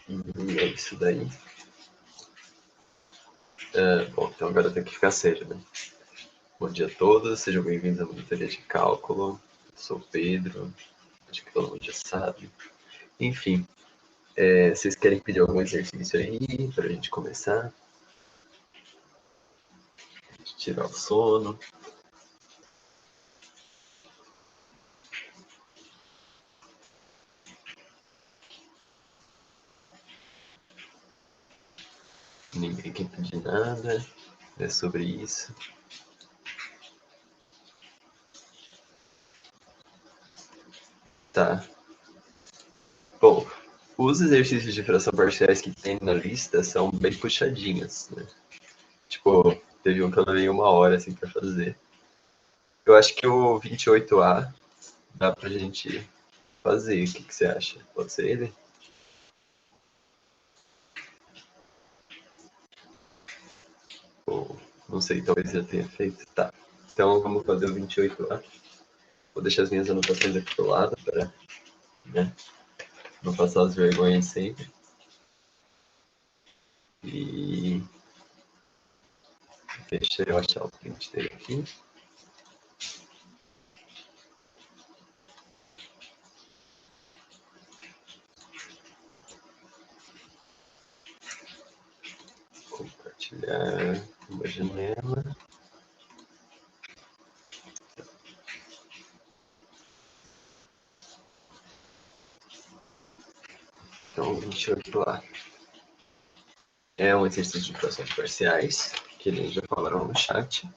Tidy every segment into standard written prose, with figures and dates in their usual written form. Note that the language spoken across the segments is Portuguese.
E é isso daí. Bom, então agora tem que ficar sério, né? Bom dia a todos, sejam bem-vindos à monitoria de cálculo. Eu sou o Pedro, acho que todo mundo já sabe. Enfim, vocês querem pedir algum exercício aí para a gente começar? Tirar o sono. Ninguém quer pedir nada, é sobre isso. Tá. Bom, os exercícios de fração parciais que tem na lista são bem puxadinhos, né? Tipo, teve um que eu levei 1 hora assim para fazer. Eu acho que o 28A dá pra gente fazer. O que você acha? Pode ser ele? Ou, não sei, talvez já tenha feito. Tá. Então vamos fazer o 28A. Vou deixar as minhas anotações aqui do lado para, né, não passar as vergonhas sempre. E deixa eu achar o print dele aqui. Compartilhar uma janela. Então, 28A é um exercício de frações parciais, que eles já falaram no chat.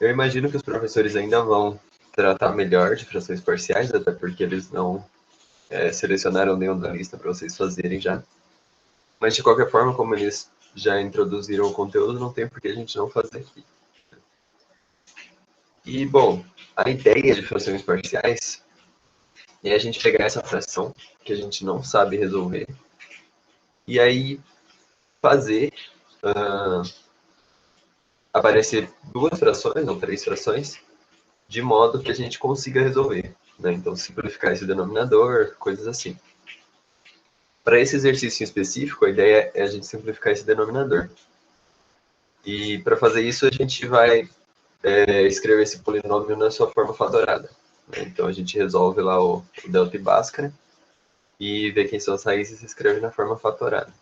Eu imagino que os professores ainda vão tratar melhor de frações parciais, até porque eles não selecionaram nenhum da lista para vocês fazerem já. Mas, de qualquer forma, como eles já introduziram o conteúdo, não tem por que a gente não fazer aqui. E, bom, a ideia de frações parciais é a gente pegar essa fração que a gente não sabe resolver e aí fazer aparecer 2 frações ou 3 frações de modo que a gente consiga resolver, né? Então, simplificar esse denominador, coisas assim. Para esse exercício em específico, a ideia é a gente simplificar esse denominador. E para fazer isso, a gente vai escrever esse polinômio na sua forma fatorada, né? Então, a gente resolve lá o delta e Bhaskara e vê quem são as raízes e escreve na forma fatorada.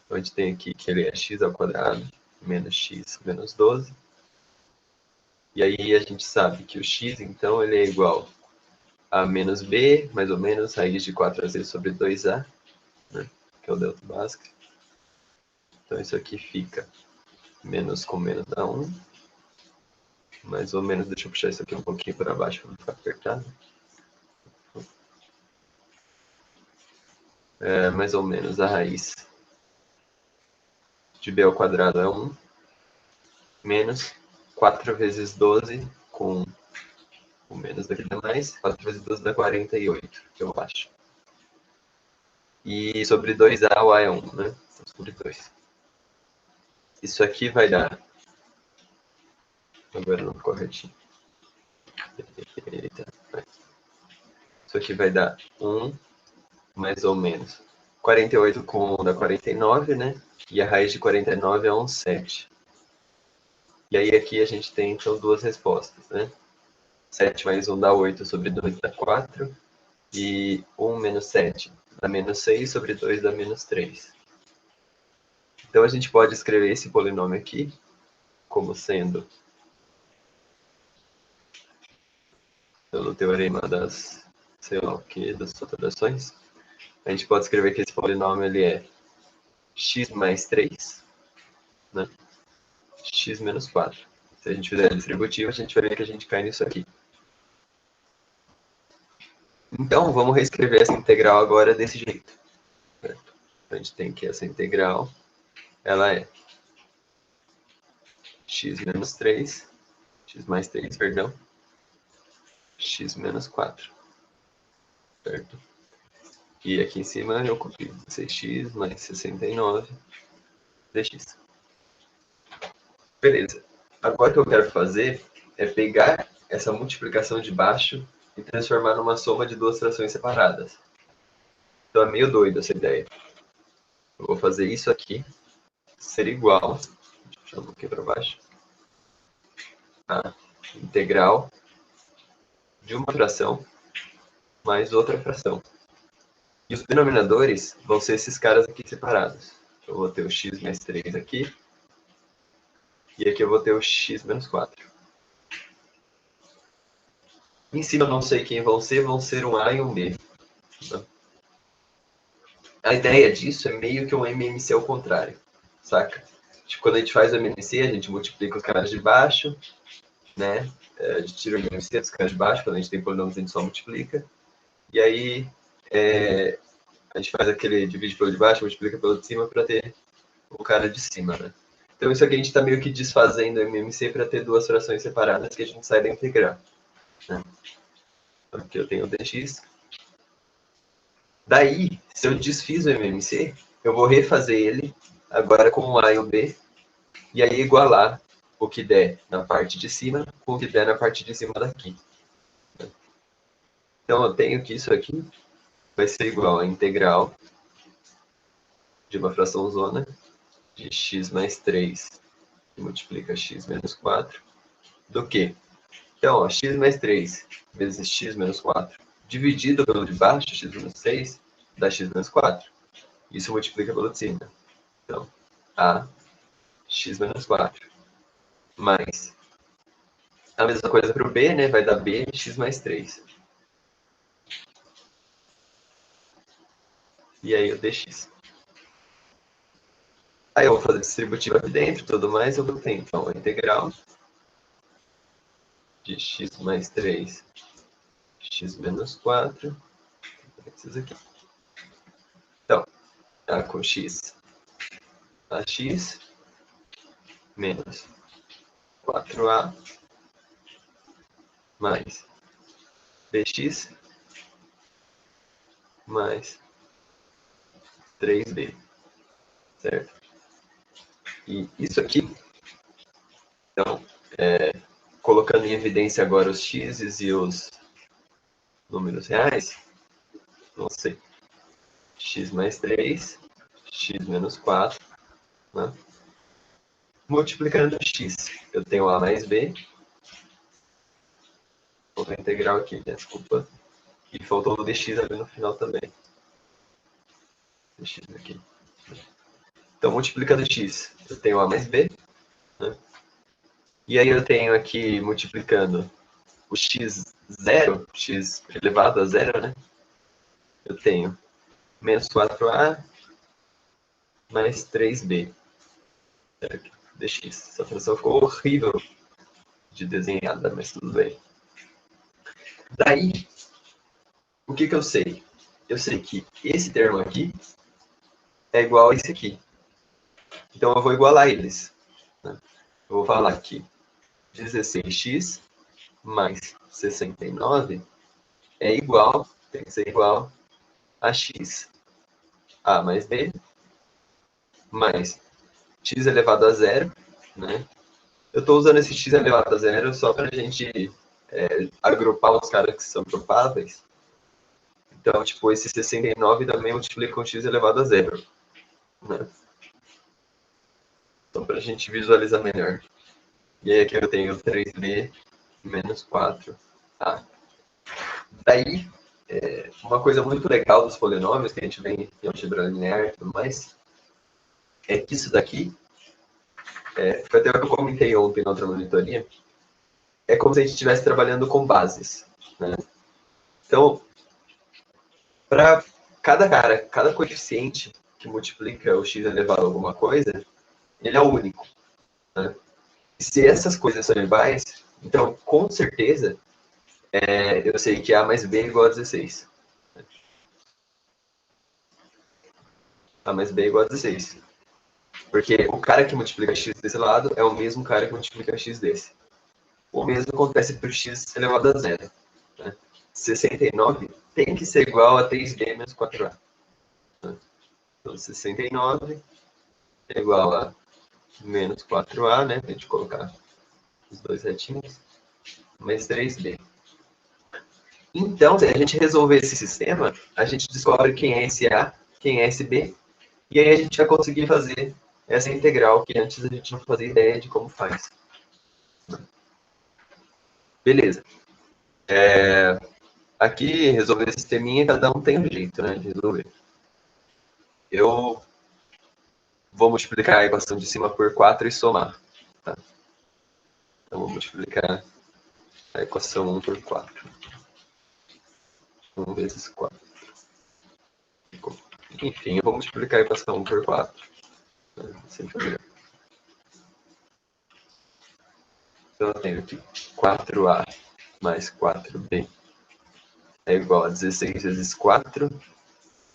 Então, a gente tem aqui que ele é x ao quadrado menos x menos 12. E aí a gente sabe que o x, então, ele é igual a menos b, mais ou menos, raiz de 4az sobre 2a, né, que é o delta básico. Então, isso aqui fica menos com menos dá 1. Mais ou menos, deixa eu puxar isso aqui um pouquinho para baixo para não ficar apertado. Mais ou menos a raiz de b ao quadrado é 1, menos 4 vezes 12, com o menos daqui dá mais, 4 vezes 12 dá 48, eu acho. E sobre 2a, o a é 1, né? Então, sobre 2. Isso aqui vai dar... Agora não ficou retinho. Eita. Isso aqui vai dar 1, mais ou menos. 48 com 1 dá 49, né? E a raiz de 49 é 1, 7. E aí aqui a gente tem, então, 2 respostas, né? 7 mais 1 dá 8 sobre 2 dá 4. E 1 menos 7 dá menos 6 sobre 2 dá menos 3. Então, a gente pode escrever esse polinômio aqui como sendo, pelo teorema das, sei lá o que, das subtrações, a gente pode escrever que esse polinômio ele é x mais 3, né? X menos 4. Se a gente fizer a distributiva, a gente vai ver que a gente cai nisso aqui. Então, vamos reescrever essa integral agora desse jeito. Certo? A gente tem que essa integral, ela é x menos 3, x mais 3, perdão, x menos 4. Certo? E aqui em cima eu copio 6x mais 69 dx. Beleza. Agora o que eu quero fazer é pegar essa multiplicação de baixo e transformar numa soma de 2 frações separadas. Então é meio doido essa ideia. Eu vou fazer isso aqui ser igual, deixa eu um pouquinho para baixo, a integral de uma fração mais outra fração. E os denominadores vão ser esses caras aqui separados. Eu vou ter o x mais 3 aqui, e aqui eu vou ter o x menos 4. Em cima eu não sei quem vão ser um A e um B. A ideia disso é meio que um MMC ao contrário, saca? Tipo, quando a gente faz o MMC, a gente multiplica os caras de baixo, né? A gente tira o MMC dos caras de baixo, quando a gente tem polinômios a gente só multiplica. E aí a gente faz aquele divide pelo de baixo, multiplica pelo de cima para ter o cara de cima, né? Então isso aqui a gente está meio que desfazendo o MMC para ter duas frações separadas que a gente sai da integral. Né? Então, aqui eu tenho o dx. Daí, se eu desfiz o MMC, eu vou refazer ele agora com o A e o B, e aí igualar o que der na parte de cima com o que der na parte de cima daqui. Então eu tenho que isso aqui vai ser igual a integral de uma fração zona de x mais 3, que multiplica x menos 4, do que? Então, ó, x mais 3 vezes x menos 4, dividido pelo de baixo, x menos 6, dá x menos 4. Isso multiplica pelo de cima. Então, a x menos 4 mais a mesma coisa para o b, né? Vai dar b x mais 3. E aí o dx. Aí eu vou fazer distributivo aqui dentro, tudo mais, eu vou ter então a integral de x mais 3, x menos 4, isso aqui. Então, a com x, ax menos 4a mais bx mais 3b, certo? E isso aqui, então, colocando em evidência agora os x's e os números reais, vão ser x mais 3, x menos 4, né? Multiplicando x, eu tenho a mais b, faltou a integral aqui, desculpa, e faltou o dx ali no final também. Dx aqui. Então, multiplicando x, eu tenho a mais b, né? E aí eu tenho aqui, multiplicando o x0, x elevado a zero, né? Eu tenho menos 4a mais 3b. Dx. Essa fração ficou horrível de desenhada, mas tudo bem. Daí, o que eu sei? Eu sei que esse termo aqui é igual a esse aqui. Então eu vou igualar eles. Né? Eu vou falar que 16x mais 69 é igual, tem que ser igual a x a mais b mais x elevado a zero, né? Eu estou usando esse x elevado a zero só para a gente agrupar os caras que são grupáveis. Então, tipo, esse 69 também multiplica com x elevado a zero. Né? Então, para a gente visualizar melhor. E aí aqui eu tenho 3b menos 4a. Daí, uma coisa muito legal dos polinômios que a gente vê em álgebra linear e tudo mais, é que isso daqui, foi até o que eu comentei ontem na outra monitoria, é como se a gente estivesse trabalhando com bases. Né? Então, para cada coeficiente que multiplica o x elevado a alguma coisa, ele é único. Né? E se essas coisas são iguais, então, com certeza, eu sei que A mais B é igual a 16. A mais B é igual a 16. Porque o cara que multiplica x desse lado é o mesmo cara que multiplica x desse. O mesmo acontece para o x elevado a zero. Né? 69 tem que ser igual a 3b menos 4a. Né? Então, 69 é igual a menos 4a, né? Para a gente colocar os dois retinhos, mais 3b. Então, se a gente resolver esse sistema, a gente descobre quem é esse A, quem é esse B, e aí a gente vai conseguir fazer essa integral que antes a gente não fazia ideia de como faz. Beleza. Aqui, resolver esse sisteminha, cada um tem um jeito, né, de resolver. Eu vou multiplicar a equação de cima por 4 e somar. Tá? Então, vou multiplicar a equação 1 por 4. 1 vezes 4. Enfim, eu vou multiplicar a equação 1 por 4. Sem problema. Então, eu tenho aqui 4A mais 4B é igual a 16 vezes 4,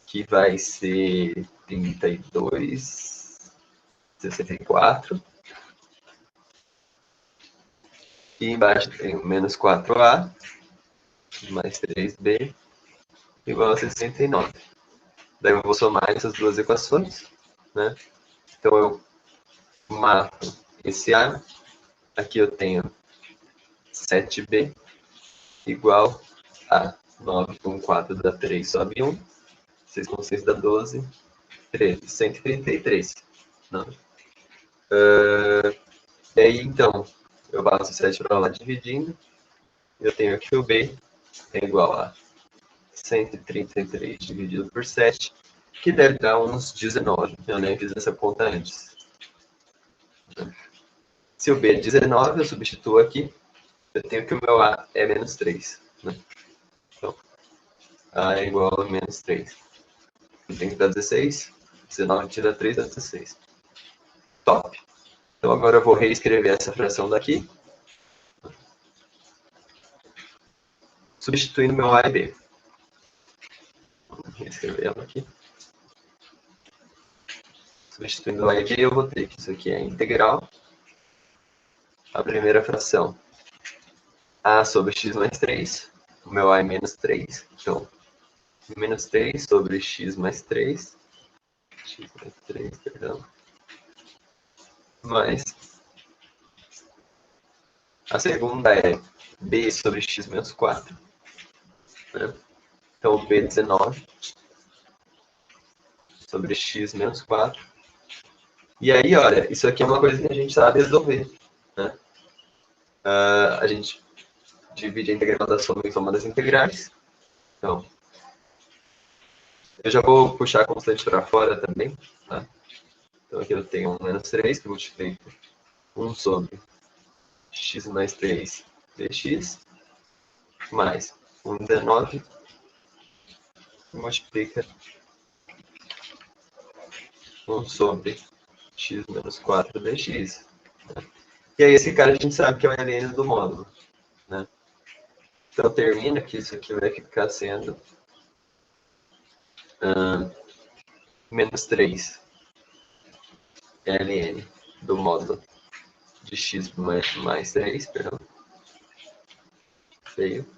que vai ser 32, 64. E embaixo tem menos 4A mais 3B igual a 69. Daí eu vou somar essas duas equações, né? Então eu mato esse A. Aqui eu tenho 7B igual a 9 com 4 dá 3, sobe 1. 6 com 6 dá 12. 13, 133. Não. E aí, então, eu bato 7 para lá dividindo. Eu tenho aqui o B é igual a 133 dividido por 7, que deve dar uns 19. Eu nem fiz essa conta antes. Se o B é 19, eu substituo aqui. Eu tenho que o meu A é menos 3. Né? Então, A é igual a menos 3. Eu tenho que dar 16. 19 tira 3 dá 16. Top. Então agora eu vou reescrever essa fração daqui. Substituindo meu A e B. Vou reescrever ela aqui. Substituindo A e B, eu vou ter que isso aqui é integral. A primeira fração. A sobre x mais 3. O meu A é menos 3. Então, menos 3 sobre x mais 3. X mais 3, perdão. Mais. A segunda é b sobre x menos 4. Né? Então, b 19 sobre x menos 4. E aí, olha, isso aqui é uma coisa que a gente sabe resolver. Né? A gente divide a integral da soma em soma das integrais. Então, eu já vou puxar a constante para fora também. Tá? Então, aqui eu tenho 1 menos 3, que multiplica 1 sobre x mais 3 dx, mais 1,19, que multiplica 1 sobre x menos 4 dx. Né? E aí, esse cara a gente sabe que é o ln do módulo. Né? Então, termina que isso aqui vai ficar sendo menos 3 ln do módulo de x mais 3, perdão, feio,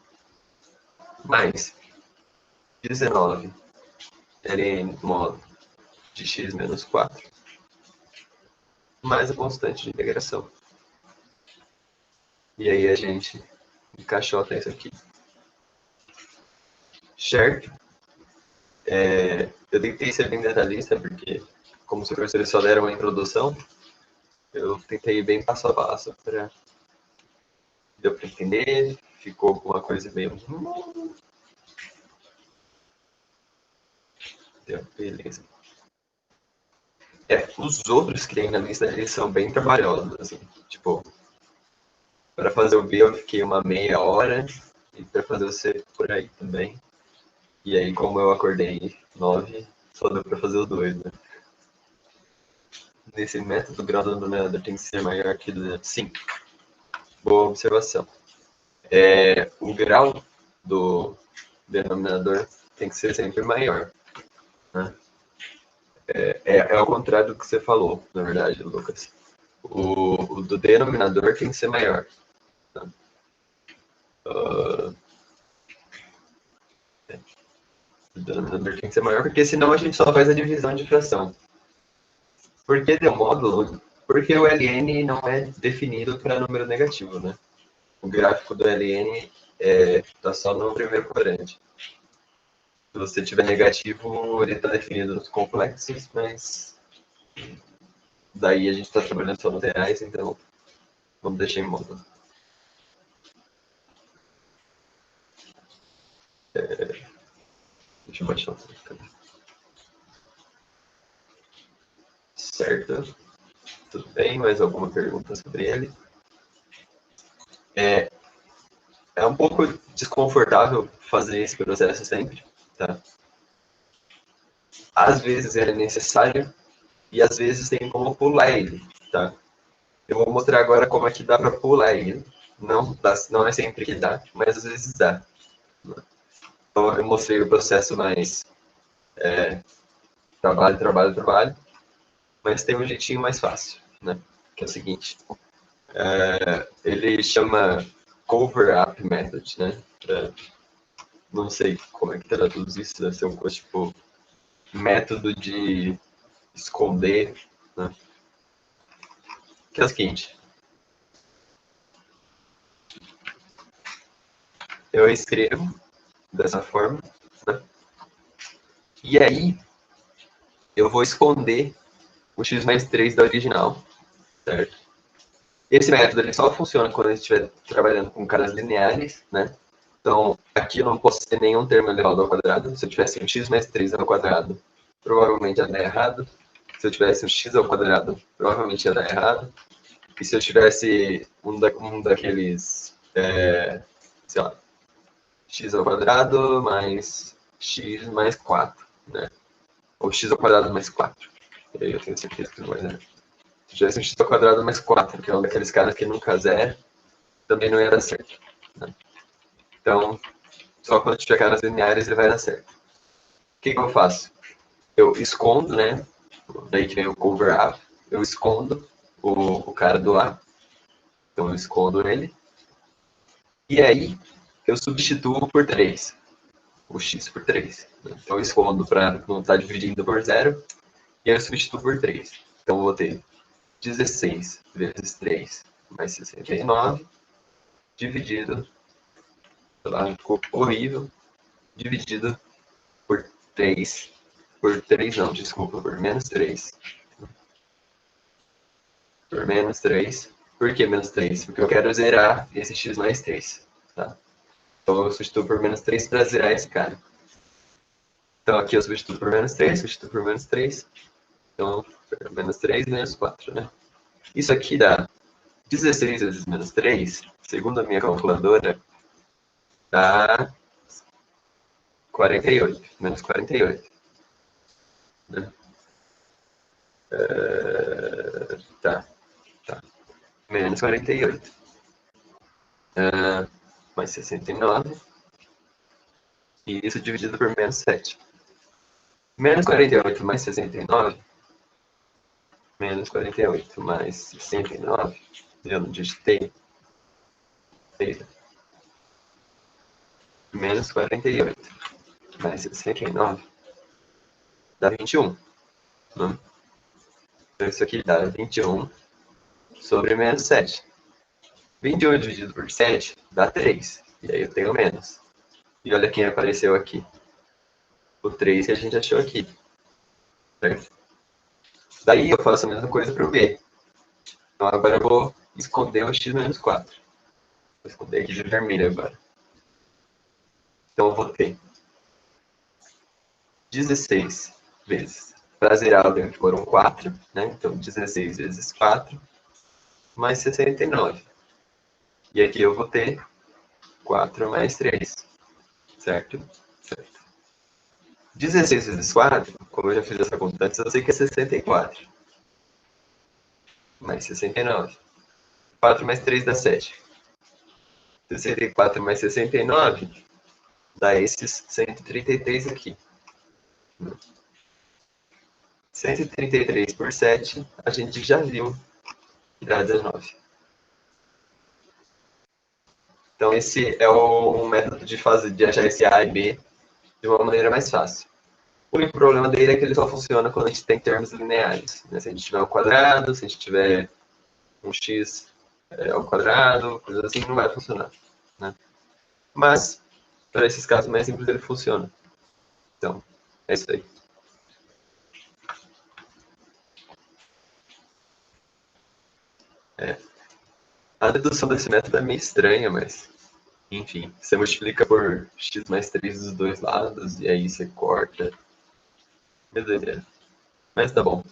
mais 19 ln do módulo de x menos 4, mais a constante de integração. E aí a gente encaixota isso aqui. Certo? Eu tentei ser bem detalhista, porque como os professores só deram uma introdução, eu tentei ir bem passo a passo para deu para entender, ficou alguma coisa meio... Beleza. Os outros que tem na lista, eles são bem trabalhosos, assim. Tipo, para fazer o B eu fiquei uma meia hora, e para fazer o C por aí também. E aí, como eu acordei 9, só deu para fazer os dois, né? Nesse método, o grau do denominador tem que ser maior que 5. Boa observação. O grau do denominador tem que ser sempre maior. Né? É ao contrário do que você falou, na verdade, Lucas. O do denominador tem que ser maior. Tá? O denominador tem que ser maior, porque senão a gente só faz a divisão de fração. Por que deu módulo? Porque o ln não é definido para número negativo, né? O gráfico do ln Tá só no primeiro quadrante. Se você tiver negativo, ele está definido nos complexos, mas daí a gente está trabalhando só nos reais, então vamos deixar em modo. Deixa eu baixar o tempo. Certo. Tudo bem, mais alguma pergunta sobre ele? É um pouco desconfortável fazer esse processo sempre, tá? Às vezes é necessário e às vezes tem como pular ele, tá? Eu vou mostrar agora como é que dá para pular ele. Não é sempre que dá, mas às vezes dá. Então eu mostrei o processo mais trabalho, trabalho, trabalho, mas tem um jeitinho mais fácil, né? Que é o seguinte, ele chama Cover Up Method, né? Não sei como é que traduz isso, deve ser um coisa tipo método de esconder, né? Que é o seguinte, eu escrevo dessa forma, né? E aí eu vou esconder o x mais 3 da original, certo? Esse método ele só funciona quando a gente estiver trabalhando com caras lineares, né? Então, aqui eu não posso ter nenhum termo elevado ao quadrado. Se eu tivesse um x mais 3 ao quadrado, provavelmente ia dar errado. Se eu tivesse um x ao quadrado, provavelmente ia dar errado. E se eu tivesse um daqueles, sei lá, x ao quadrado mais x mais 4, né? Ou x ao quadrado mais 4. E aí eu tenho certeza que não vai dar. Se eu tivesse um x ao quadrado mais 4, que é um daqueles caras que nunca zera, também não ia dar certo, né? Então, só quando tiver caras lineares ele vai dar certo. O que eu faço? Eu escondo, né? Daí que vem o cover up. Eu escondo o cara do A. Então eu escondo ele. E aí eu substituo por 3. O x por 3. Então eu escondo para não estar dividindo por 0. E aí eu substituo por 3. Então eu vou ter 16 vezes 3 mais 69 dividido, sei lá, ficou horrível, dividido por 3. Por 3 não, desculpa, por menos 3. Por menos 3. Por que menos 3? Porque eu quero zerar esse x mais 3. Tá? Então eu substituo por menos 3 para zerar esse cara. Então aqui eu substituo por menos 3, substituo por menos 3. Então, menos 3 menos 4, né? Isso aqui dá 16 vezes menos 3, segundo a minha calculadora, dá 48, menos 48. Né? Tá, tá. Menos 48. Mais 69. E isso dividido por menos 7. Menos 48 mais 69. Menos 48 mais 69. Eu não digitei. Menos 48 mais 69 dá 21. Né? Então isso aqui dá 21 sobre menos 7. 21 dividido por 7 dá 3. E aí eu tenho menos. E olha quem apareceu aqui. O 3 que a gente achou aqui. Certo? Daí eu faço a mesma coisa para o B. Então agora eu vou esconder o x menos 4. Vou esconder aqui de vermelho agora. Então eu vou ter 16 vezes. Para zerar, eu tenho que pôr um 4, né? Então 16 vezes 4 mais 69. E aqui eu vou ter 4 mais 3. Certo? Certo. 16 vezes 4, como eu já fiz essa conta antes, eu sei que é 64. Mais 69. 4 mais 3 dá 7. 64 mais 69 dá esses 133 aqui. 133 por 7, a gente já viu que dá 19. Então esse é um método de achar esse A e B de uma maneira mais fácil. O único problema dele é que ele só funciona quando a gente tem termos lineares. Né? Se a gente tiver um quadrado, se a gente tiver um x ao quadrado, coisas assim, não vai funcionar. Né? Mas, para esses casos mais simples, ele funciona. Então, é isso aí. A dedução desse método é meio estranha, mas... Enfim, você multiplica por x mais 3 dos dois lados, e aí você corta. Beleza. Mas tá bom.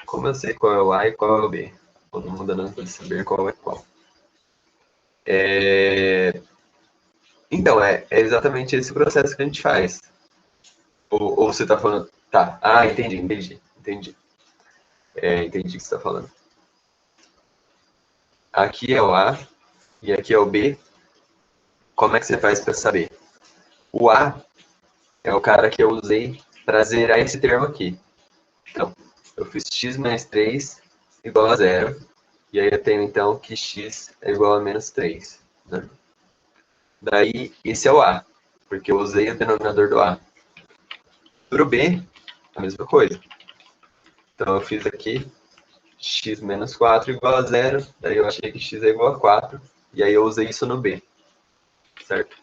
Como eu sei qual é o A e qual é o B? Todo mundo não pode saber qual é qual. Então, é exatamente esse processo que a gente faz. Ou você tá falando... Tá. Ah, entendi. Entendi o que você tá falando. Aqui é o A e aqui é o B. Como é que você faz para saber? O A é o cara que eu usei para zerar esse termo aqui. Então, eu fiz x mais 3 igual a zero. E aí eu tenho, então, que x é igual a menos 3. Né? Daí, esse é o A, porque eu usei o denominador do A. Para o B, a mesma coisa. Então, eu fiz aqui x menos 4 igual a zero. Daí eu achei que x é igual a 4. E aí eu usei isso no B. Certo?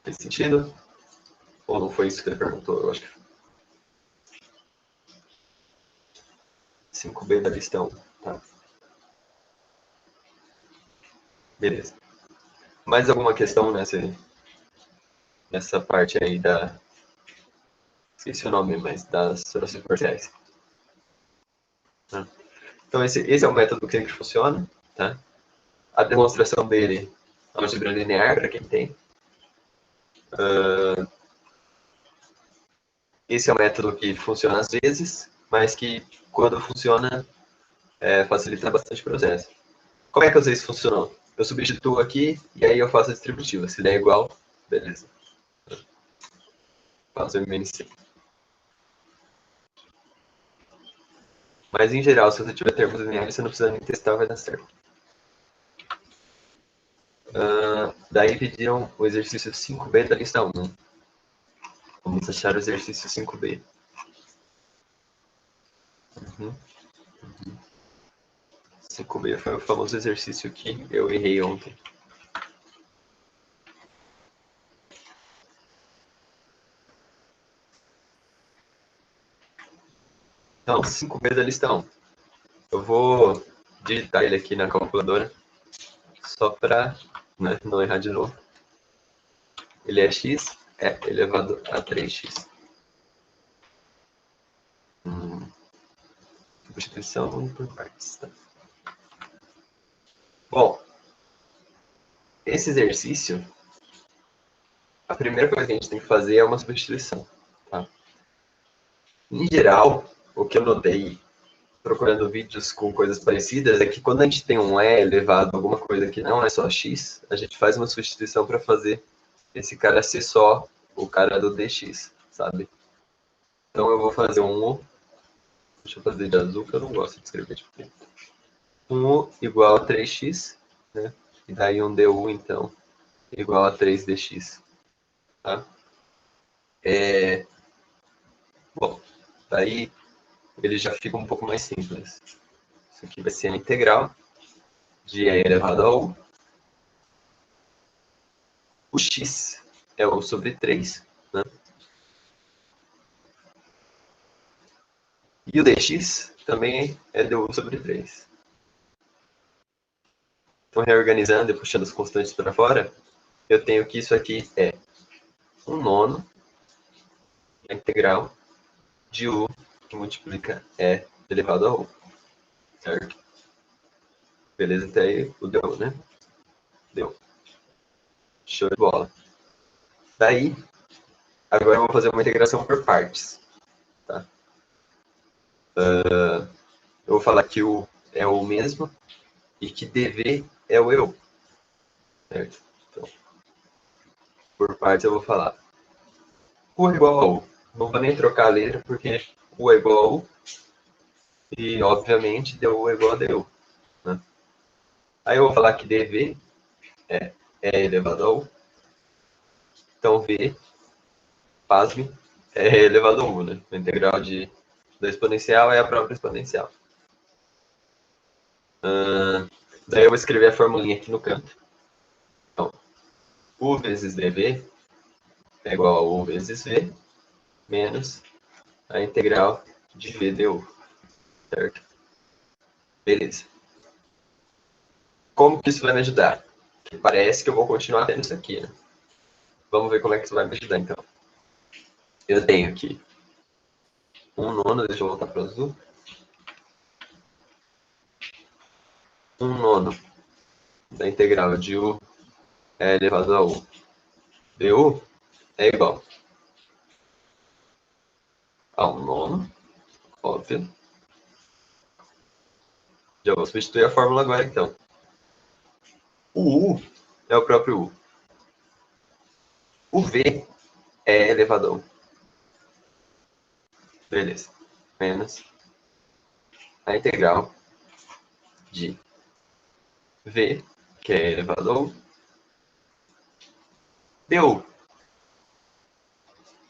Fez sentido? Ou não foi isso que ele perguntou? Eu acho que 5B da listão. Tá. Beleza. Mais alguma questão nessa parte aí da... Esqueci o nome, mas das soluções parciais. Tá? Então, esse é o método que sempre funciona. Tá? A demonstração dele é uma algebra linear, para quem tem. Esse é um método que funciona às vezes, mas que, quando funciona, facilita bastante o processo. Como é que às vezes funcionou? Eu substituo aqui e aí eu faço a distributiva. Se der igual, beleza. Faço o MNC. Mas, em geral, se você tiver termos lineares, você não precisa nem testar, vai dar certo. Daí pediram o exercício 5B da lista 1. Vamos achar o exercício 5B. Uhum. 5B foi o famoso exercício que eu errei ontem. Então, 5B da lista 1. Eu vou digitar ele aqui na calculadora, só para, né, não errar de novo. Ele é x elevado a 3x. Substituição por partes. Tá? Bom, esse exercício, a primeira coisa que a gente tem que fazer é uma substituição. Tá? Em geral, o que eu notei procurando vídeos com coisas parecidas é que quando a gente tem um E elevado a alguma coisa que não é só x, a gente faz uma substituição para fazer esse cara ser só o cara do dx, sabe? Então eu vou fazer um U, deixa eu fazer de azul que eu não gosto de escrever de preto. Um U igual a 3x, né? E daí um DU, então, igual a 3dx. Tá? Bom, daí ele já fica um pouco mais simples. Isso aqui vai ser a integral de E elevado a U. O x é U sobre 3, né? E o dx também é du sobre 3. Então, reorganizando e puxando as constantes para fora, eu tenho que isso aqui é 1/9 a integral de U que multiplica E elevado a U. Certo? Beleza, até aí o deu, né? Deu. Show de bola. Daí, agora eu vou fazer uma integração por partes. Tá? Eu vou falar que U é o mesmo e que dv é o eu. Certo? Então, por partes eu vou falar U é igual a U. Não vou nem trocar a letra porque U é igual a U e, obviamente, deu é igual a deu. Né? Aí eu vou falar que dv é elevado a U. Então, v, pasme, é elevado a U. Né? A integral da exponencial é a própria exponencial. Daí eu vou escrever a formulinha aqui no canto. Então, U vezes dv é igual a U vezes V menos a integral de V du. Certo? Beleza. Como que isso vai me ajudar? Porque parece que eu vou continuar tendo isso aqui, né? Vamos ver como é que isso vai me ajudar, então. Eu tenho aqui 1/9, deixa eu voltar para o azul. 1/9 da integral de U elevado a U du é igual a 1/9, óbvio. Já vou substituir a fórmula agora, então. O U é o próprio U. O V é elevado a 1. Beleza. Menos a integral de V, que é elevado a 1, du,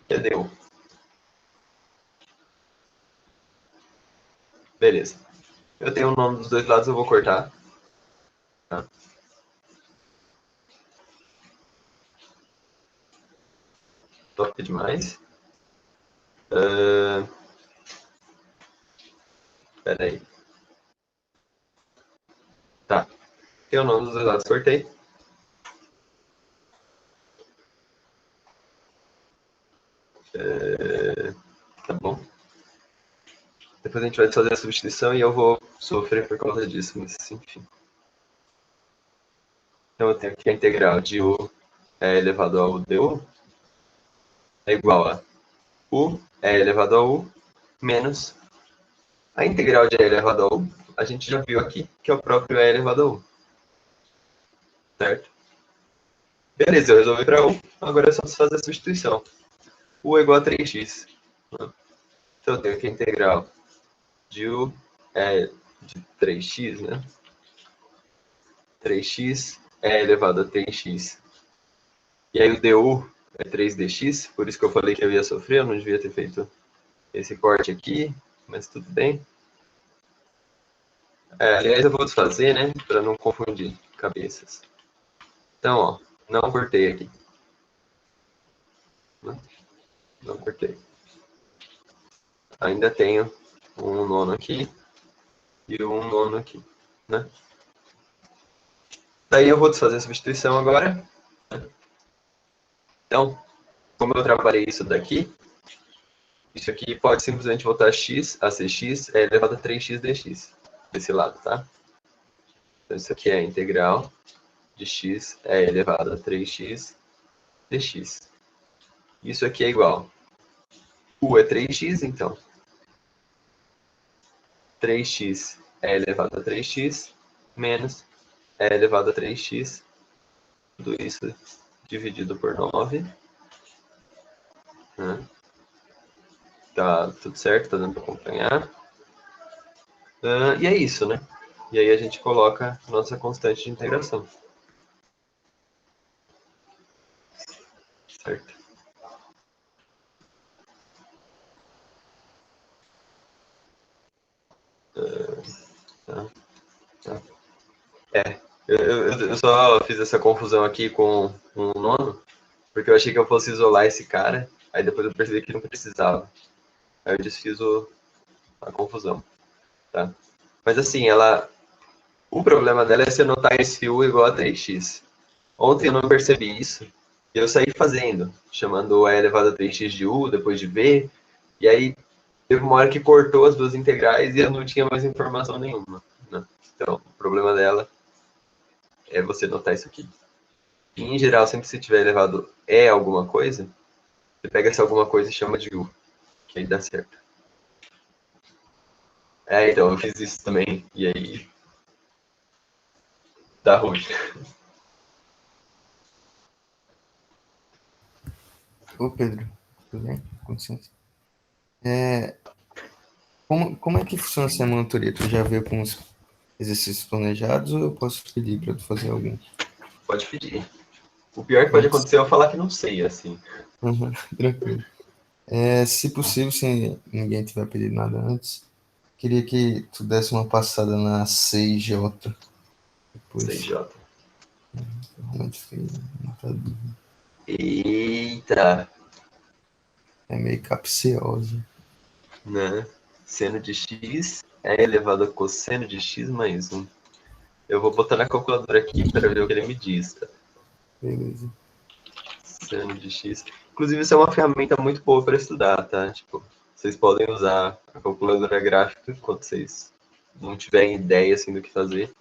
que é du. Beleza. Eu tenho o nome dos dois lados, eu vou cortar. Tá? Top demais. Espera aí. Tá. Tem o nome dos dois lados, cortei. Tá bom. Depois a gente vai fazer a substituição e eu vou sofrer por causa disso, mas enfim. Então eu tenho aqui a integral de U elevado a U du é igual a U elevado a U menos a integral de E elevado a U. A gente já viu aqui que é o próprio E elevado a U. Certo? Beleza, eu resolvi para U. Agora é só fazer a substituição. U é igual a 3x. Então eu tenho aqui a integral de U de 3x, né? 3x é elevado a 3x. E aí o du é 3dx, por isso que eu falei que eu ia sofrer, eu não devia ter feito esse corte aqui, mas tudo bem. Aliás, eu vou desfazer, né, para não confundir cabeças. Então, ó, não cortei aqui. Não cortei. Ainda tenho um nono aqui e um nono aqui, né? Daí eu vou desfazer a substituição agora. Então, como eu trabalhei isso daqui, isso aqui pode simplesmente voltar a ser x elevado a 3x dx, desse lado, tá? Então, isso aqui é a integral de x elevado a 3x dx. Isso aqui é igual. U é 3x, então. 3x elevado a 3x menos elevado a 3x. Tudo isso dividido por 9. Né? Tá tudo certo, tá dando para acompanhar. E é isso, né? E aí a gente coloca a nossa constante de integração. Certo? Tá. Eu só fiz essa confusão aqui com um nono, porque eu achei que eu fosse isolar esse cara, aí depois eu percebi que não precisava. Aí eu desfiz a confusão, tá? Mas assim, o problema dela é se eu notar esse U igual a 3x. Ontem eu não percebi isso, e eu saí fazendo, chamando E elevado a 3x de U, depois de V, e aí teve uma hora que cortou as duas integrais e eu não tinha mais informação nenhuma. Né? Então, o problema dela é você notar isso aqui. E, em geral, sempre que você tiver elevado E alguma coisa, você pega essa alguma coisa e chama de U, que aí dá certo. Então, eu fiz isso também, e aí dá ruim. Ô, Pedro, tudo bem? Com licença. Como é que funciona essa monitoria? Tu já veio com os exercícios planejados ou eu posso pedir para tu fazer algum? Pode pedir. O pior que pode Antes? acontecer é eu falar que não sei, assim. Uhum, tranquilo. Se possível, se ninguém tiver pedido nada antes, Queria que tu desse uma passada na CJ depois. CJ. Realmente feio. Não tá- Eita, É meio capciosa. né? Seno de x é elevado a cosseno de x mais 1. Eu vou botar na calculadora aqui para ver o que ele me diz. Tá? Beleza. Seno de x. Inclusive, isso é uma ferramenta muito boa para estudar, tá? Tipo, vocês podem usar a calculadora gráfica quando vocês não tiverem ideia assim, do que fazer.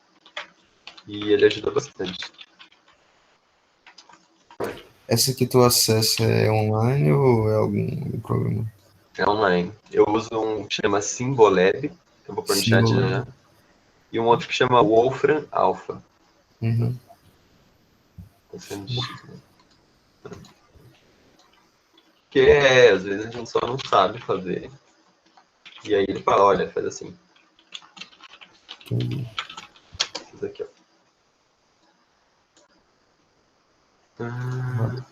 E ele ajuda bastante. Essa que tu acessa é online ou é algum programa? É online. Eu uso um que chama Symbolab, que eu vou pôr no chat Símbolo. já. E um outro que chama Wolfram Alpha. Uhum. Cosseno de x, né? Porque às vezes a gente só não sabe fazer. E aí ele fala, olha, faz assim. Entendi. Isso aqui, ó. Valeu.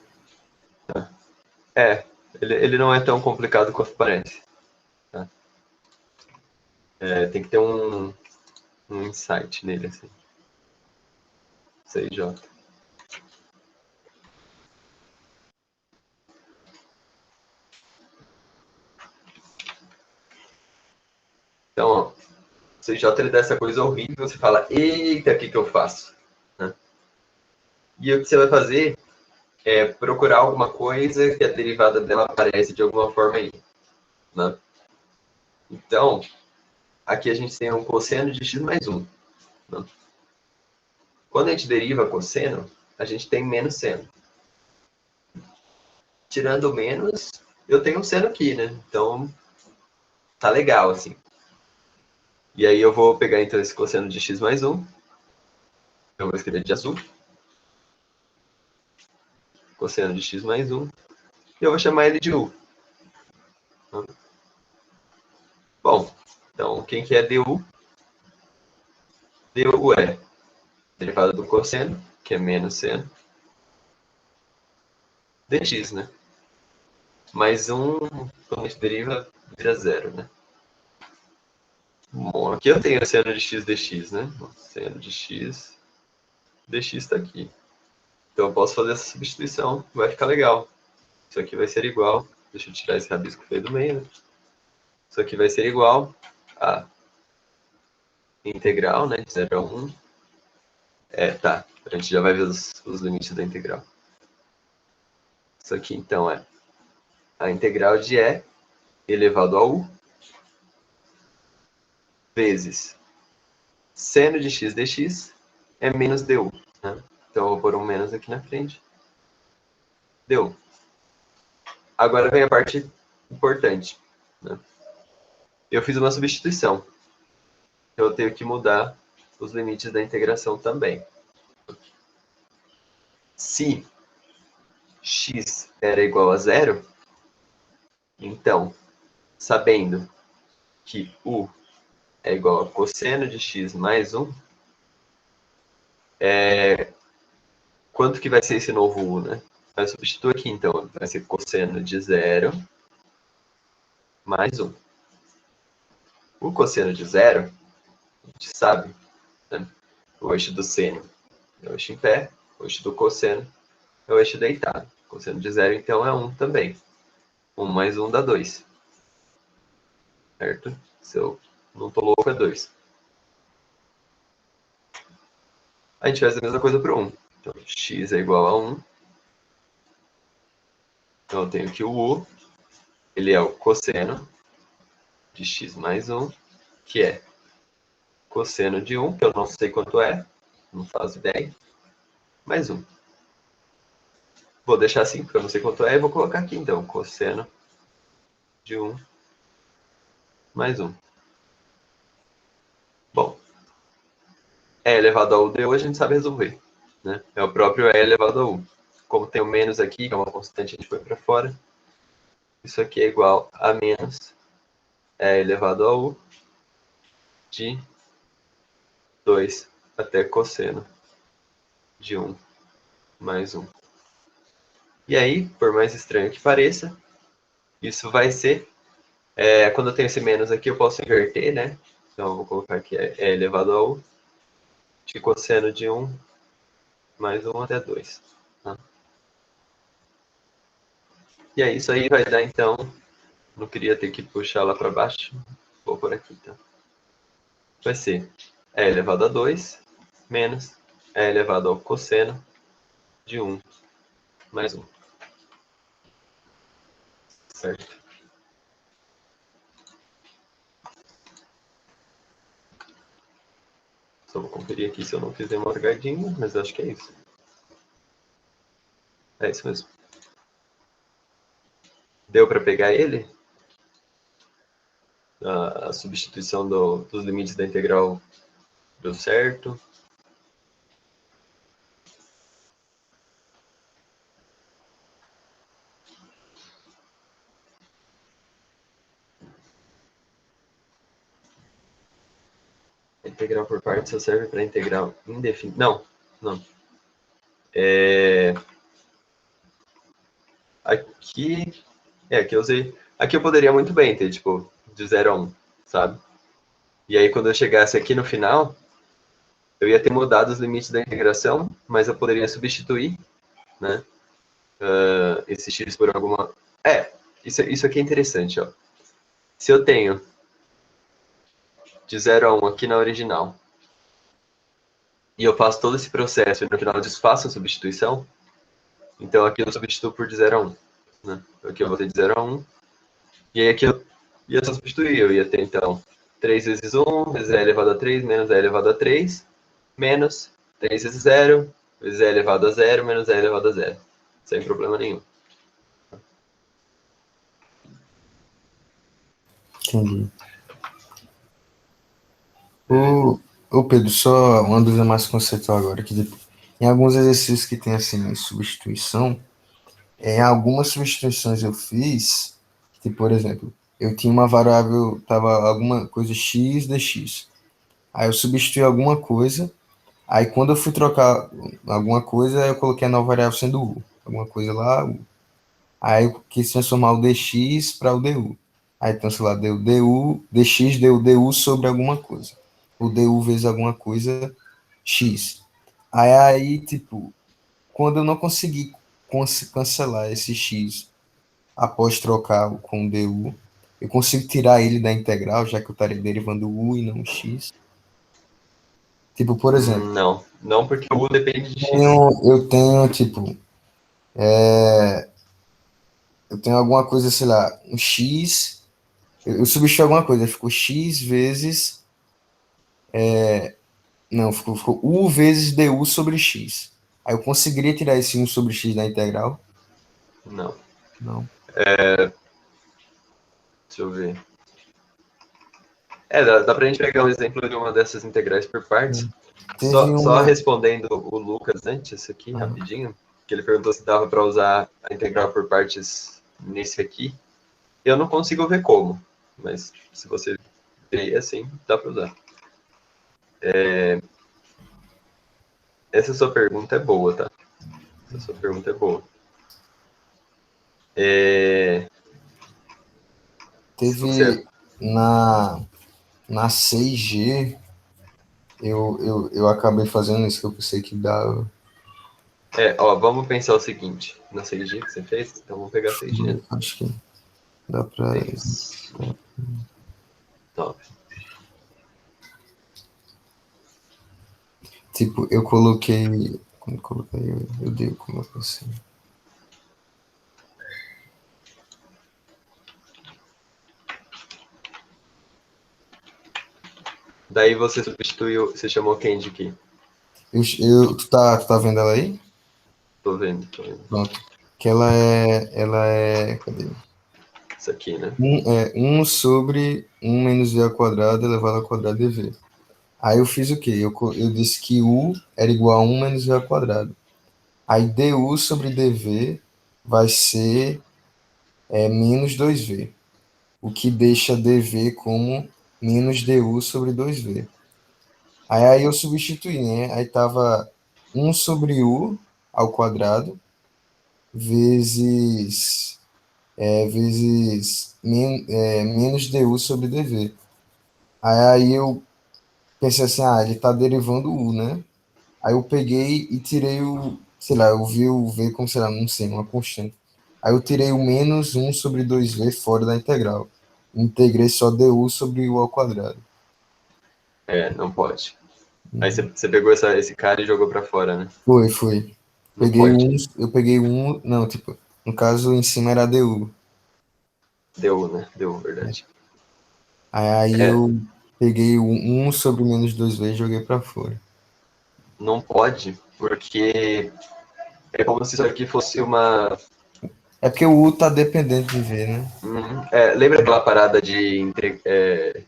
É, ele não é tão complicado quanto parece. Tá? É, tem que ter um insight nele, assim. CJ. Então, ó, o CJ ele dá essa coisa horrível, você fala, eita, o que que eu faço? Né? E o que você vai fazer é procurar alguma coisa que a derivada dela aparece de alguma forma aí. Né? Então, aqui a gente tem um cosseno de x mais 1. Né? Quando a gente deriva cosseno, a gente tem menos seno. Tirando menos, eu tenho um seno aqui, né? Então, tá legal, assim. E aí eu vou pegar, então, esse cosseno de x mais 1. Eu vou escrever de azul. Cosseno de x mais 1. E eu vou chamar ele de u. Bom, então, quem que é du? Du é derivada do cosseno, que é menos seno, dx, né? Mais 1, quando a gente deriva, vira zero, né? Bom, aqui eu tenho seno de x dx, né? Seno de x dx está aqui. Então eu posso fazer essa substituição, vai ficar legal. Isso aqui vai ser igual, deixa eu tirar esse rabisco feio do meio, né? Isso aqui vai ser igual a integral, né? De 0 a 1. Tá. A gente já vai ver os limites da integral. Isso aqui, então, é a integral de e elevado a u vezes seno de x dx é menos du. Né? Então, eu vou pôr um menos aqui na frente. Deu. Agora vem a parte importante. Né? Eu fiz uma substituição. Eu tenho que mudar os limites da integração também. Se x era igual a zero, então, sabendo que u é igual a cosseno de x mais 1, quanto que vai ser esse novo u, né? Eu substituo aqui, então, vai ser cosseno de zero mais 1. O cosseno de zero, a gente sabe, né? O eixo do seno é o eixo em pé, o eixo do cosseno é o eixo deitado. Cosseno de zero, então, é 1 também. 1 mais 1 dá 2. Certo? Se eu não tô louco, é 2. A gente faz a mesma coisa para o 1. Então, x é igual a 1. Então, eu tenho que o u, ele é o cosseno de x mais 1, que é cosseno de 1, que eu não sei quanto é, não faço ideia, mais 1. Vou deixar assim, porque eu não sei quanto é, e vou colocar aqui, então, cosseno de 1 mais 1. Bom, e elevado a u de u a gente sabe resolver. Né? É o próprio e elevado a u. Como tem o menos aqui, que é uma constante, a gente põe para fora. Isso aqui é igual a menos e elevado a u de 2 até cosseno de 1 mais 1. E aí, por mais estranho que pareça, isso vai ser Quando eu tenho esse menos aqui, eu posso inverter, né? Então, eu vou colocar aqui é elevado a 1 de cosseno de 1 mais 1 até 2. Tá? E aí, isso aí vai dar, então, não queria ter que puxar lá para baixo, vou por aqui, tá? Vai ser e elevado a 2 menos e elevado ao cosseno de 1 mais 1. Certo? Só vou conferir aqui se eu não fiz nenhuma largadinha, mas eu acho que é isso. É isso mesmo. Deu para pegar ele? A substituição dos limites da integral deu certo. A integral por partes só serve para integral indefinida. Não, não. Aqui eu usei. Aqui eu poderia muito bem ter, tipo, de 0 a 1, sabe? E aí quando eu chegasse aqui no final, eu ia ter mudado os limites da integração, mas eu poderia substituir, né? Esse x por alguma... isso aqui é interessante, ó. Se eu tenho de 0 a 1 aqui na original, e eu faço todo esse processo e no final eu desfaço a substituição, então aqui eu substituo por de 0 a 1. Né? Aqui eu vou ter de 0 a 1, e aí aqui eu ia substituir, eu ia ter então 3 vezes 1, vezes e elevado a 3, menos e elevado a 3, menos 3 vezes 0, vezes e elevado a 0, menos e elevado a 0. Sem problema nenhum. Entendi. Ô Pedro, só uma dúvida mais conceitual agora, que tipo, em alguns exercícios que tem assim, substituição, algumas substituições eu fiz, que, por exemplo, eu tinha uma variável, tava alguma coisa x dx. Aí eu substituí alguma coisa, aí quando eu fui trocar alguma coisa, eu coloquei a nova variável sendo u. Alguma coisa lá, u. Aí eu quis transformar o dx para o du. Aí então, sei lá, deu du, dx deu du sobre alguma coisa. O du vezes alguma coisa x. Aí, tipo, quando eu não consegui cancelar esse x após trocar com o du, eu consigo tirar ele da integral, já que eu estaria derivando u e não x. Tipo, por exemplo, Não, não porque o u depende de x. eu tenho, tipo, eu tenho alguma coisa, sei lá, um x, eu substituo alguma coisa, ficou x vezes, não, ficou u vezes du sobre x. Aí eu conseguiria tirar esse 1 sobre x da integral? Não. Não. Deixa eu ver. Dá pra gente pegar um exemplo de uma dessas integrais por partes. Teve Só uma. respondendo o Lucas antes aqui, rapidinho, que ele perguntou se dava para usar a integral por partes nesse aqui. Eu não consigo ver como, mas se você ver assim, dá para usar. Essa sua pergunta é boa, tá? Essa sua pergunta é boa. Se você... Teve na 6G, eu acabei fazendo isso que eu pensei que dava. Vamos pensar o seguinte. Na 6G que você fez, então vamos pegar 6G. Né? Acho que dá pra. Top. Tipo, eu coloquei. Quando coloquei, eu dei como assim. Daí você substituiu, você chamou quem de quê? Tu tá vendo ela aí? Tô vendo, tô vendo. Pronto. Que ela é. Cadê? Isso aqui, né? 1 sobre 1 menos v ao quadrado elevado ao quadrado dv. Aí eu fiz o quê? Eu disse que u era igual a 1 menos v ao quadrado. Aí du sobre dv vai ser menos 2v, o que deixa dv como menos du sobre 2v. Aí eu substituí, né? Aí tava 1 sobre u ao quadrado vezes vezes menos du sobre dv. Aí eu pensei assim, ele tá derivando u, né? Aí eu peguei e tirei sei lá, eu vi o v como, sei lá, não sei, uma constante. Aí eu tirei o menos um sobre 2v fora da integral. Integrei só du sobre u ao quadrado. Não pode. Aí Uhum. você pegou esse cara e jogou pra fora, né? Foi. Não pode. Eu peguei um, não, tipo, no caso em cima era du. Deu, né? Deu, verdade. Aí É, eu peguei o um sobre menos 2v e joguei pra fora. não pode, porque é como se isso aqui fosse uma. É porque o u tá dependente de v, né? Uhum. Lembra aquela parada de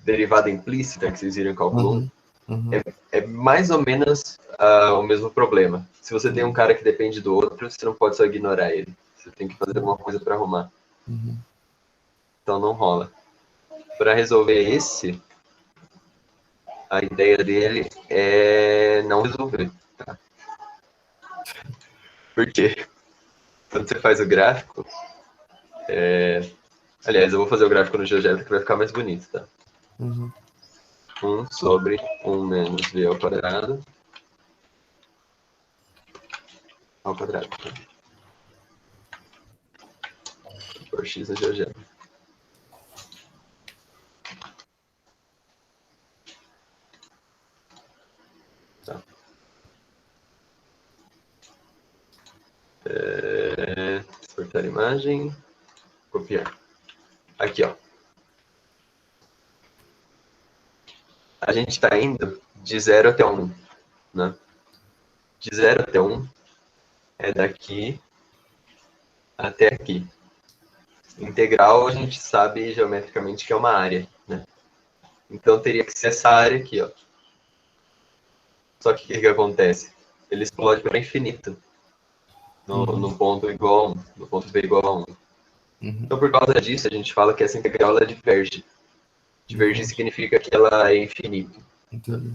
derivada implícita que vocês viram em cálculo 1? Uhum, uhum, É mais ou menos o mesmo problema. Se você tem um cara que depende do outro, você não pode só ignorar ele. Você tem que fazer alguma coisa para arrumar. uhum. Então não rola. Para resolver esse, a ideia dele é não resolver. Tá? Por quê? Quando você faz o gráfico, aliás, eu vou fazer o gráfico no GeoGebra que vai ficar mais bonito, tá? Uhum. 1 sobre 1 menos v ao quadrado. Tá? Por x no GeoGebra. Tá? Exportar imagem, copiar. Aqui, ó. A gente está indo de 0 até 1, né? De 0 até 1 é daqui até aqui. Integral a gente sabe geometricamente que é uma área, né? Então teria que ser essa área aqui, ó. Só que o que acontece? Ele explode para infinito no ponto igual a 1, no ponto v igual a 1. Uhum. Então por causa disso a gente fala que essa integral ela diverge. Divergir Diverge. significa que ela é infinita. Né? Entendi.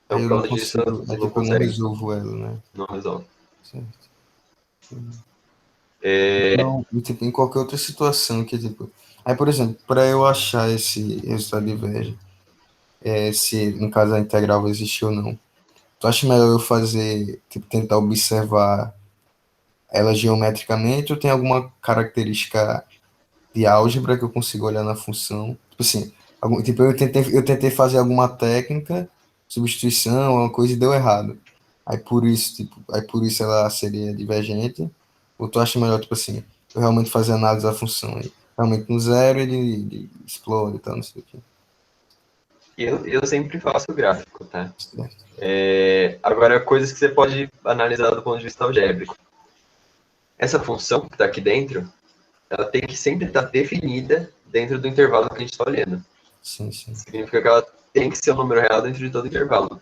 Então Aí por eu não causa disso consigo, você não tipo, eu não consegue, resolvo ela, né? não resolve. Certo. Uhum. É, Não, e, tipo, em qualquer outra situação que, tipo... Aí, por exemplo, para eu achar esse resultado diverge, se no caso a integral vai existir ou não, tu acha melhor eu fazer, tipo, tentar observar ela geometricamente ou tem alguma característica de álgebra que eu consigo olhar na função? Tipo assim, tipo, eu tentei fazer alguma técnica, substituição, alguma coisa e deu errado. Aí por isso ela seria divergente. Ou tu acha melhor, tipo assim, eu realmente fazer análise da função aí? Realmente no zero ele explode e tal, não sei o quê. eu sempre faço gráfico, tá? Certo. Agora, coisas que você pode analisar do ponto de vista algébrico. Essa função que está aqui dentro, ela tem que sempre estar definida dentro do intervalo que a gente está olhando. Sim, sim. Significa que ela tem que ser um número real dentro de todo intervalo.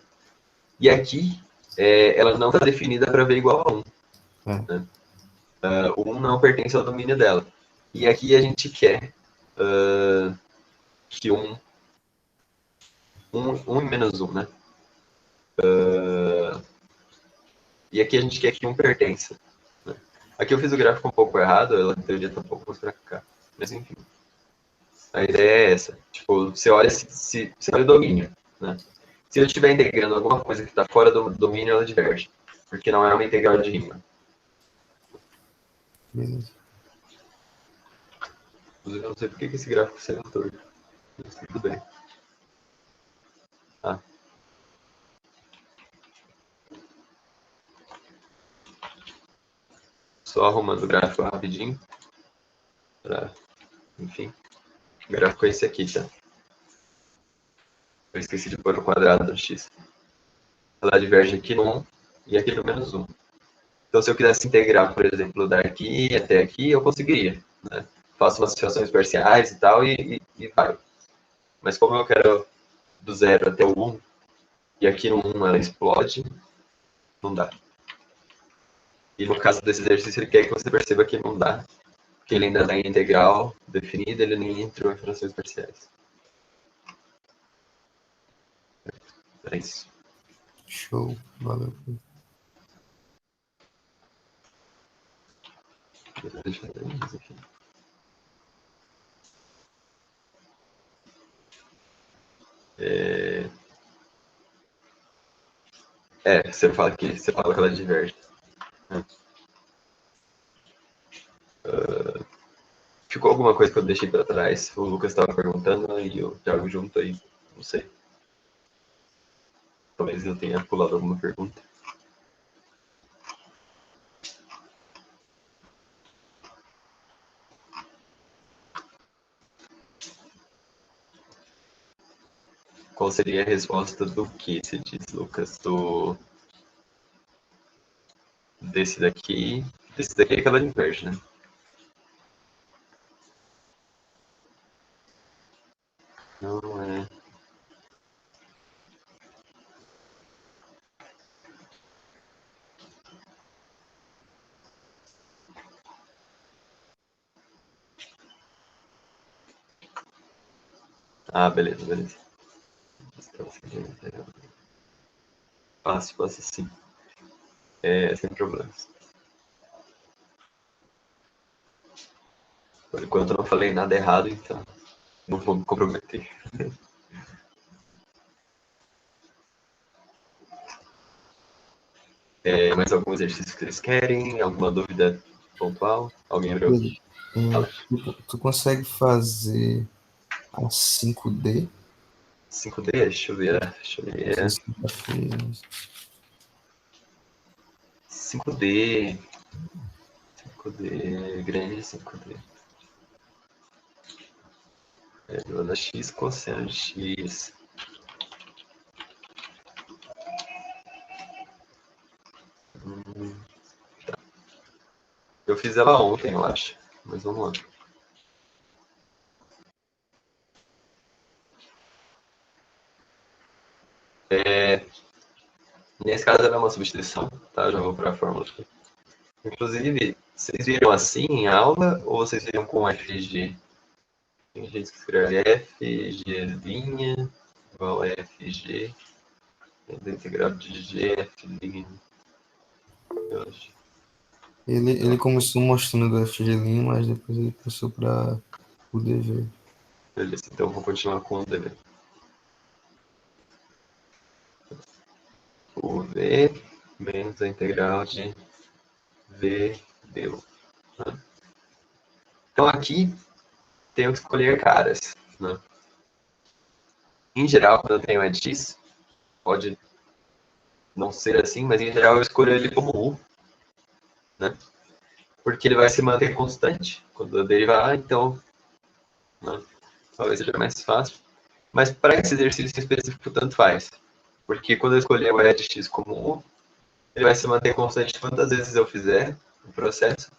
E aqui, ela não está definida para v igual a 1. É. Né? O 1 não pertence ao domínio dela. E aqui a gente quer que 1 e menos 1, né? E aqui a gente quer que 1 pertença. Né? Aqui eu fiz o gráfico um pouco errado, ela deveria estar um pouco mais para cá. Mas enfim, a ideia é essa. Tipo, você olha você olha o domínio. Né? Se eu estiver integrando alguma coisa que está fora do domínio, ela diverge. Porque não é uma integral de rima. Beleza. Inclusive, eu não sei por que esse gráfico saiu torto. Mas tudo bem. Ah, só arrumando o gráfico rapidinho. Pra, enfim, o gráfico é esse aqui, tá? Eu esqueci de pôr o quadrado do x. Ela diverge aqui no 1 e aqui no menos 1. Então, se eu quisesse integrar, por exemplo, daqui até aqui, eu conseguiria. Né? Faço umas frações parciais e tal e vai. Mas como eu quero do 0 até o 1, e aqui no 1 ela explode, não dá. E no caso desse exercício, ele quer que você perceba que não dá, que ele ainda está em integral definida, ele nem entrou em frações parciais. É isso. Show. Valeu. Deixa eu ver mais aqui. Você fala que ela diverge. Ficou alguma coisa que eu deixei para trás? O Lucas estava perguntando e eu trago junto aí. Não sei. Talvez eu tenha pulado alguma pergunta. Qual seria a resposta do que se diz, Lucas? Desse daqui. Desse daqui é aquela inverge, né? Não é. Ah, beleza, beleza. Fácil sim. Sem problemas. Por enquanto eu não falei nada errado, então não vou me comprometer. Mais algum exercício que vocês querem? Alguma dúvida pontual? Alguém abriu? Pedro, tu consegue fazer a 5D? 5D? Deixa eu ver. Deixa eu Não sei ver. se tu já fez. 5D. 5D. Grande 5D. Elevado x cosseno de x. Tá. Eu fiz ela ontem, eu acho. Mas vamos lá. Nesse caso, ela é uma substituição, tá? Eu já vou para a fórmula aqui. Inclusive, vocês viram assim em aula ou vocês viram com FG? Tem gente que escreve FG' igual a FG, da integral de G, F'. Eu acho. Ele começou mostrando o FG', mas depois ele passou para o DV. Beleza, então eu vou continuar com o DV. O V menos a integral de V deu. Então aqui tenho que escolher caras. Né? Em geral, quando eu tenho e de x, pode não ser assim, mas em geral eu escolho ele como U, né? Porque ele vai se manter constante quando eu derivar, então né? Talvez seja mais fácil. Mas para esse exercício específico, tanto faz. Porque quando eu escolher o e de x como U, ele vai se manter constante quantas vezes eu fizer o processo.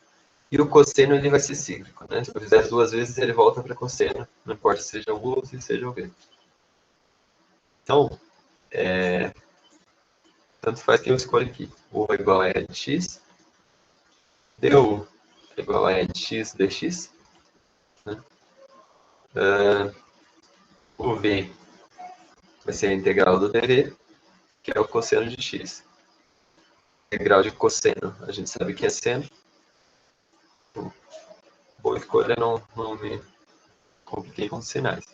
E o cosseno ele vai ser cíclico. Né? Se eu fizer 2 vezes, ele volta para cosseno. Não importa se seja o U ou se seja o V. Então, tanto faz que eu escolho aqui. U é igual a e de x. Du é igual a e de x dx. Né? O V vai ser a integral do dv, que é o cosseno de x. Integral de cosseno, a gente sabe que é seno. Boa escolha, não me compliquei com os sinais.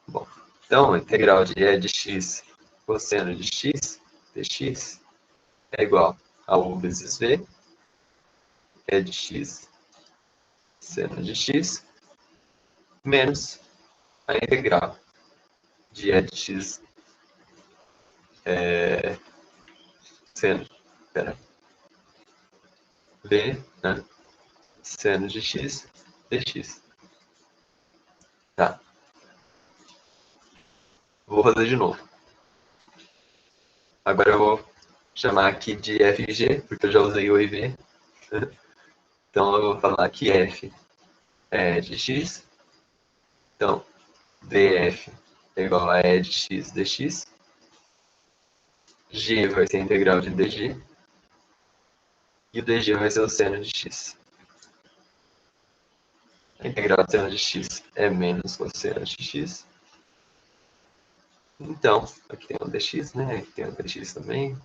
Bom, então, a integral de e de x cosseno de x dx é igual a u vezes v, e de x seno de x, menos a integral de e de x seno, v, né, seno de x dx. Tá, vou fazer de novo. Agora eu vou chamar aqui de fg, porque eu já usei o e v. Então eu vou falar que f é de x. Então, df é igual a e de x dx. G vai ser a integral de dg. E o dg vai ser o seno de x. A integral de seno de x é menos cosseno de x. Então, aqui tem o dx, né? Aqui tem o dx também.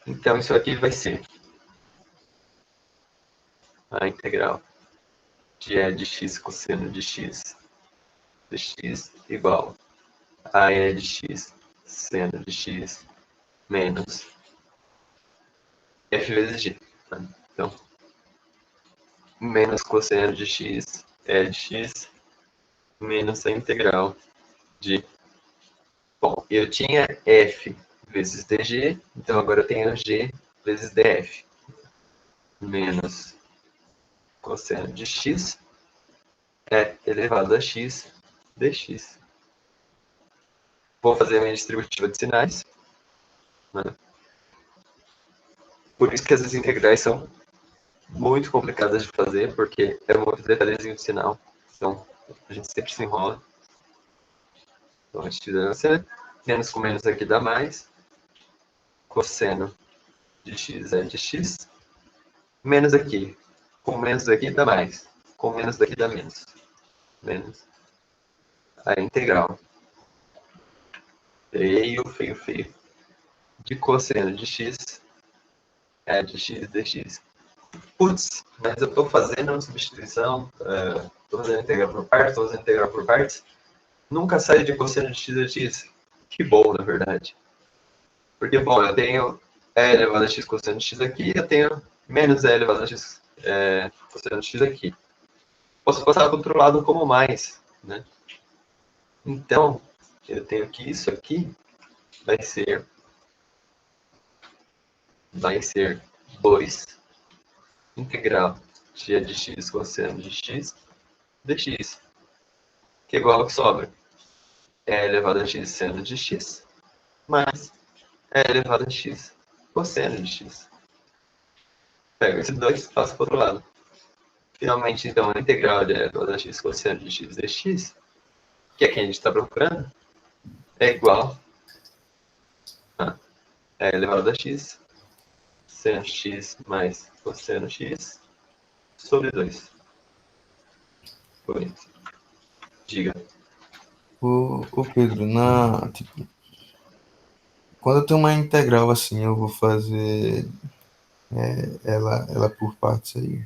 Então, isso aqui vai ser a integral de E de x cosseno de x igual a E de x seno de x menos f vezes g. Tá? Então, menos cosseno de x E de x menos a integral de... Bom, eu tinha f vezes dg, então agora eu tenho g vezes df menos cosseno de x é elevado a x dx. Vou fazer a minha distributiva de sinais. Né? Por isso que essas integrais são muito complicadas de fazer, porque é muito detalhezinho de sinal. Então, a gente sempre se enrola. Então, a gente dança. Menos com menos aqui dá mais. Cosseno de x é de x. Menos aqui. Com menos daqui dá mais. Com menos daqui dá menos. Menos a integral. Feio, feio, feio. De cosseno de x é de x dx. Putz, mas eu estou fazendo uma substituição, estou fazendo integral por partes, estou fazendo integral por partes. Nunca sai de cosseno de x dx. Que bom, na verdade. Porque, bom, eu tenho e elevado a x cosseno de x aqui, eu tenho menos e elevado a x cosseno de x aqui. Posso passar para o outro lado como mais, né? Então, eu tenho que isso aqui vai ser 2 integral de e de x cosseno de x dx, que é igual ao que sobra. E elevado a x seno de x mais e elevado a x cosseno de x. Pego esses dois, passo para o outro lado. Finalmente, então, a integral de e elevado a x cosseno de x dx, que é quem a gente está procurando, é igual a e elevado a x seno x mais cosseno x sobre 2. Por isso. Diga. Ô Pedro, tipo, quando eu tenho uma integral assim, eu vou fazer ela por partes aí.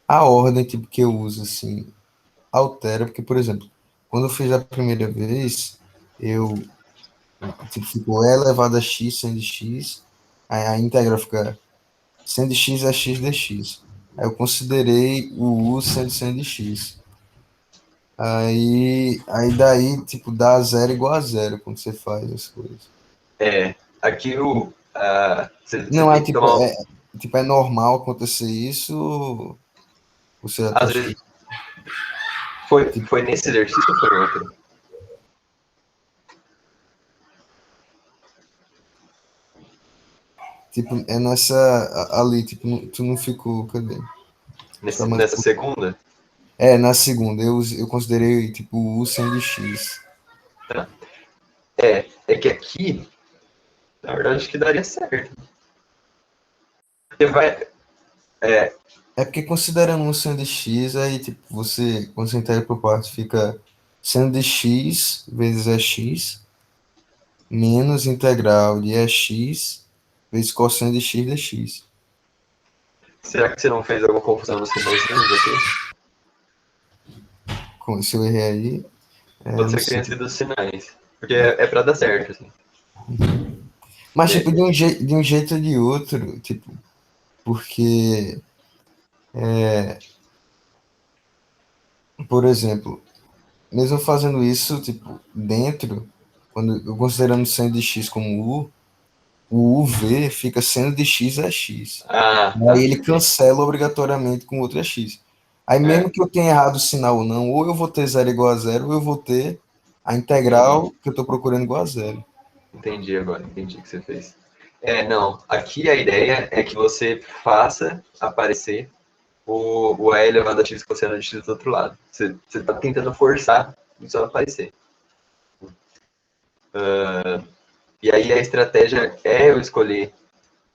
A ordem tipo, que eu uso assim altera, porque, por exemplo, quando eu fiz a primeira vez, eu tipo, ficou e elevado a x sendo x, aí a integral fica sendo x é x dx. Aí eu considerei o u sendo x. Aí daí, tipo, dá zero igual a zero quando você faz as coisas. Aqui você Não, é tem que tipo, tomar. é normal acontecer isso, você já tá Às vezes, foi nesse exercício ou foi outro? tipo, é nessa ali, tipo, tu não ficou, cadê? Fica mais Nessa segunda? na segunda, eu considerei, tipo, o U sendo X. Tá. É que aqui, na verdade, acho que daria certo. Porque vai. É, É porque considerando um sendo X, aí, tipo, você, quando você integra por parte, fica sendo de X vezes EX, menos integral de EX vezes cosseno de X dx. será que você não fez alguma confusão nos finalzinhos aqui? Se eu errei aí, Pode não ser que sei. tenha sido os sinais. Porque é pra dar certo, assim. Mas, tipo, É, de um jeito ou de outro, tipo, porque, por exemplo, mesmo fazendo isso, tipo, dentro, quando eu considerando sendo de x como u, o uv fica sendo de x a x. Aí tá, ele saquei. cancela obrigatoriamente com outro x. Aí É, mesmo que eu tenha errado o sinal ou não, ou eu vou ter zero igual a zero, ou eu vou ter a entendi. integral que eu estou procurando igual a zero. Entendi agora, entendi o que você fez. Não, aqui a ideia é que você faça aparecer o E elevado a x cosseno de x do outro lado. Você está tentando forçar isso a aparecer. E aí a estratégia é eu escolher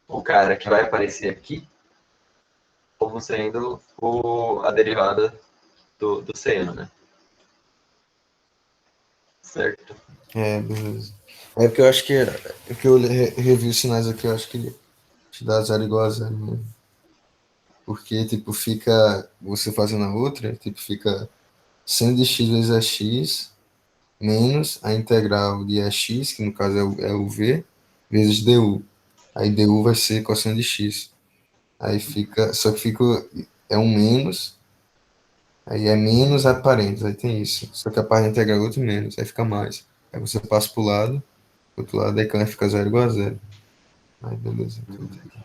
o cara que vai aparecer aqui como sendo a derivada do seno, né? Certo? Beleza. É porque eu acho que, é que eu revi os sinais aqui, eu acho que ele te dá zero igual a zero mesmo. porque, tipo, fica, você fazendo a outra, tipo, fica seno de x vezes x, menos a integral de x, que no caso é o v, vezes du. Aí du vai ser cosseno de x. Aí fica, só que fica, é um menos, aí é menos a parênteses, aí tem isso. Só que a parte integral é outro menos, aí fica mais. Aí você passa pro lado, do outro lado, aí quando fica zero igual a zero. Aí beleza, então tá aqui.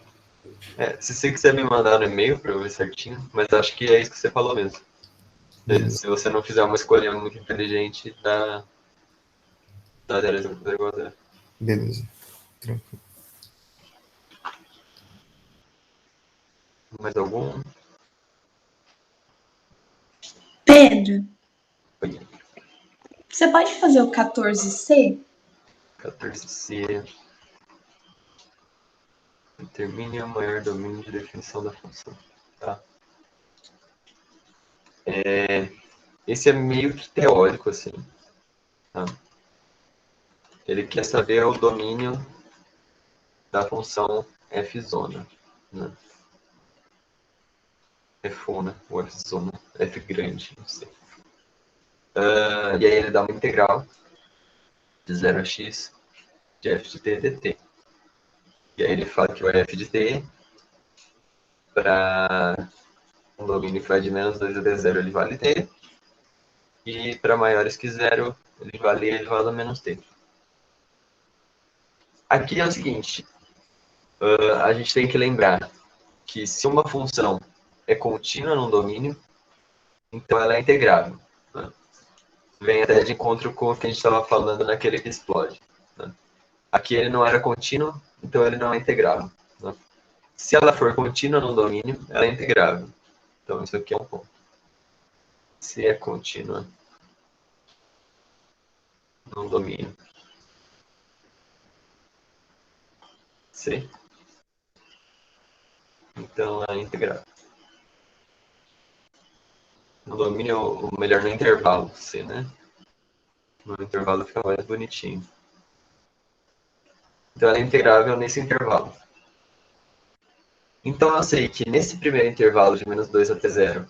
Se você quiser me mandar no e-mail para eu ver certinho, mas acho que é isso que você falou mesmo. Beleza, Se você não fizer uma escolha muito inteligente, dá 0 igual a 0. beleza. Tranquilo. Mais algum? Pedro, Oi. você pode fazer o 14C? 14C. Determine o maior domínio de definição da função. Tá. Esse é meio que teórico, assim. Tá? Ele quer saber o domínio da função f-zona. Né? F-zona, ou f-zona, f grande, não sei. E aí ele dá uma integral de 0 a x de f de t dt. E aí ele fala que o f de t, para um domínio que vai de menos 2 até 0, ele vale t. E para maiores que 0, ele vale elevado a menos t. Aqui é o seguinte, a gente tem que lembrar que se uma função é contínua num domínio, então ela é integrável. Né? Vem até de encontro com o que a gente estava falando naquele que explode. Né? Aqui ele não era contínuo, então ele não é integrável. Né? Se ela for contínua num domínio, ela é integrável. Então isso aqui é um ponto. Se é contínua num domínio C, então ela é integrável. No domínio, ou melhor, no intervalo C, né? No intervalo fica mais bonitinho. Então ela é integrável nesse intervalo. Então eu sei que nesse primeiro intervalo de menos 2 até 0,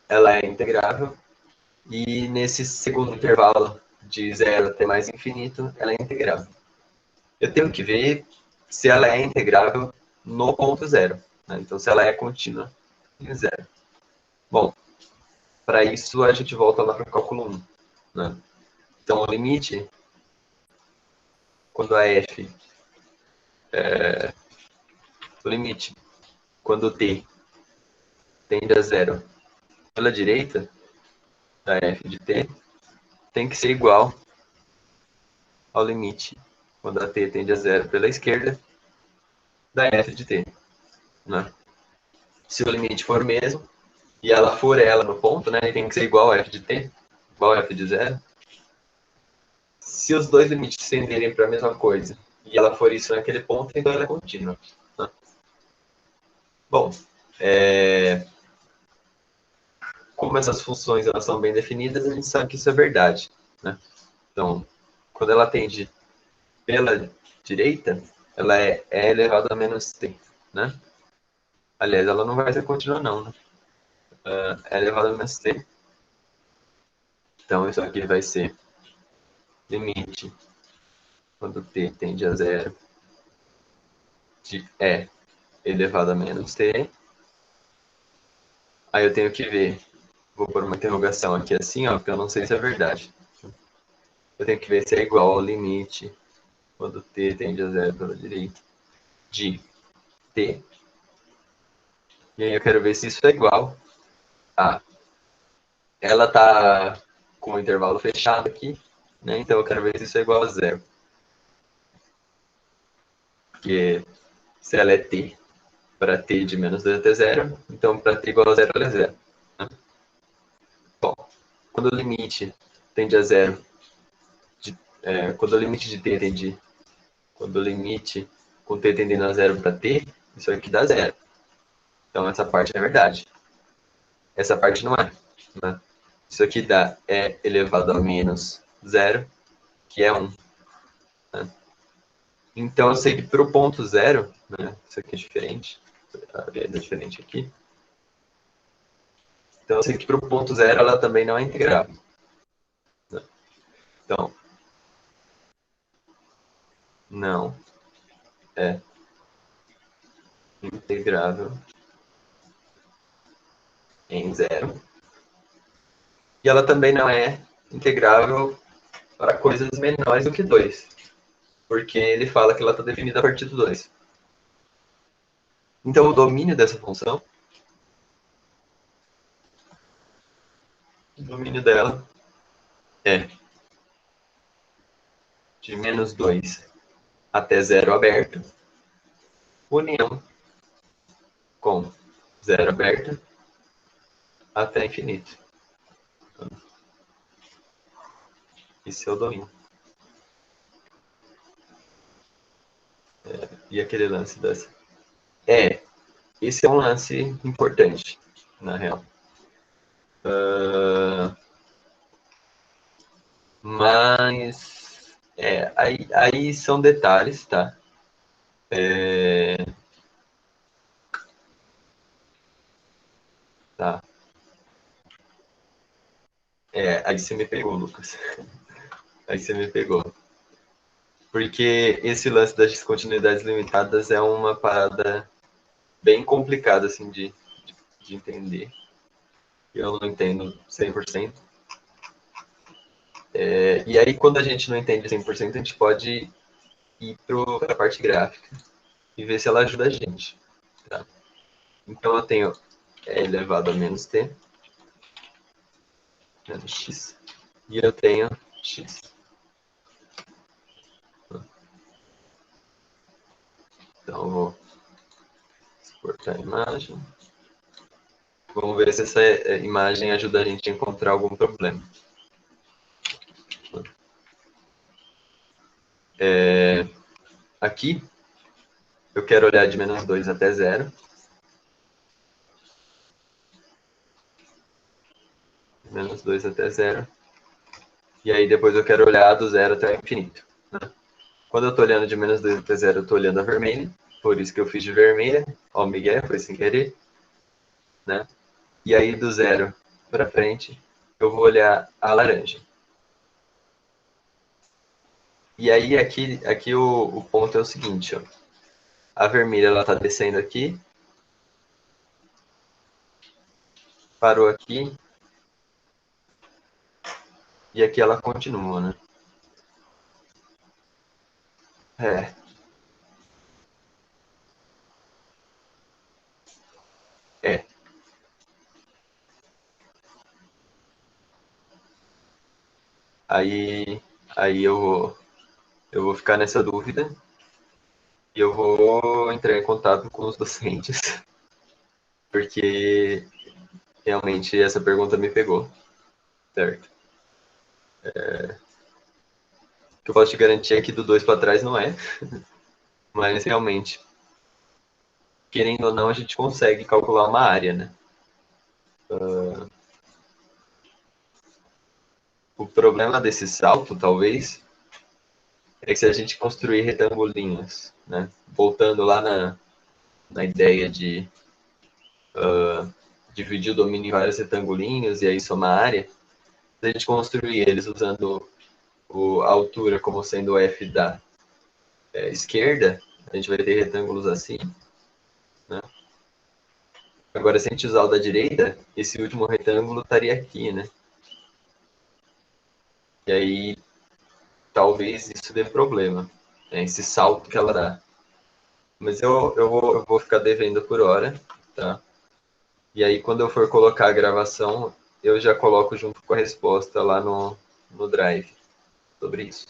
ela é integrável. E nesse segundo intervalo de 0 até mais infinito, ela é integrável. Eu tenho que ver se ela é integrável no ponto zero. Né? Então, se ela é contínua em zero. Bom, para isso a gente volta lá para o cálculo 1. Né? Então, o limite, quando a f, o limite, quando t tende a zero pela direita, da f de t, tem que ser igual ao limite, quando a t tende a zero pela esquerda, da f de t. Né? Se o limite for o mesmo, e ela for ela no ponto, né, e tem que ser igual a f de t, igual a f de zero. Se os dois limites tenderem para a mesma coisa, e ela for isso naquele ponto, então ela é contínua. Né? Bom, como essas funções elas são bem definidas, a gente sabe que isso é verdade. Né? Então, quando ela tende pela direita, ela é e elevado a menos t. Né? Aliás, ela não vai ser contínua não. Né? É elevado a menos t. Então, isso aqui vai ser limite quando t tende a zero de e elevado a menos t. Aí eu tenho que ver, vou pôr uma interrogação aqui assim, ó, porque eu não sei se é verdade. Eu tenho que ver se é igual ao limite quando t tende a zero pela direita de t. E aí eu quero ver se isso é igual a... Ela tá com o intervalo fechado aqui, né? Então eu quero ver se isso é igual a zero. Porque se ela é t para t de menos 2 até zero, então para t igual a zero, ela é zero. Né? Bom, quando o limite tende a zero, quando o limite de t tende, quando o limite com t tendendo a zero para t, isso aqui dá zero. Então essa parte é verdade. Essa parte não é. Né? Isso aqui dá e elevado a menos zero, que é 1. Né? Então eu sei que para o ponto zero, né, isso aqui é diferente, é diferente aqui, Então, eu sei que para o ponto zero ela também não é integrável. Então, não é integrável em zero. E ela também não é integrável para coisas menores do que 2, porque ele fala que ela está definida a partir do 2. Então, o domínio dessa função, o domínio dela é de menos 2 até zero aberto, união com zero aberto até infinito. Esse é o domínio. E aquele lance dessa? Esse é um lance importante, na real. Mas aí são detalhes, tá? Tá. Aí você me pegou, Lucas. Aí você me pegou. Porque esse lance das descontinuidades limitadas é uma parada bem complicada, assim, de entender. Eu não entendo 100%. E aí, quando a gente não entende 100%, a gente pode ir para a parte gráfica e ver se ela ajuda a gente. Tá? Então, eu tenho elevado a menos t, menos x, e eu tenho x. Então, eu vou exportar a imagem. Vamos ver se essa imagem ajuda a gente a encontrar algum problema. Aqui, eu quero olhar de menos 2 até 0. Menos 2 até 0. E aí depois eu quero olhar do 0 até o infinito. Né? Quando eu estou olhando de menos 2 até 0, eu estou olhando a vermelha. Por isso que eu fiz de vermelha. Ó, o Miguel, foi sem querer. Né? E aí do 0 para frente, eu vou olhar a laranja. E aí aqui o ponto é o seguinte, ó. A vermelha ela está descendo aqui. Parou aqui. E aqui ela continua, né? É. É. Aí eu vou ficar nessa dúvida e eu vou entrar em contato com os docentes, porque realmente essa pergunta me pegou, certo? O que eu posso te garantir é que do 2 para trás não é, mas realmente, querendo ou não, a gente consegue calcular uma área, né? O problema desse salto, talvez, é que se a gente construir retangulinhos, né? Voltando lá na ideia de dividir o domínio em vários retangulinhos e aí somar área, se a gente construir eles usando a altura como sendo o f da esquerda, a gente vai ter retângulos assim, né? Agora, se a gente usar o da direita, esse último retângulo estaria aqui, né? E aí, talvez isso dê problema, né? Esse salto que ela dá. Mas eu vou ficar devendo por hora, tá? E aí, quando eu for colocar a gravação, eu já coloco junto com a resposta lá no Drive sobre isso.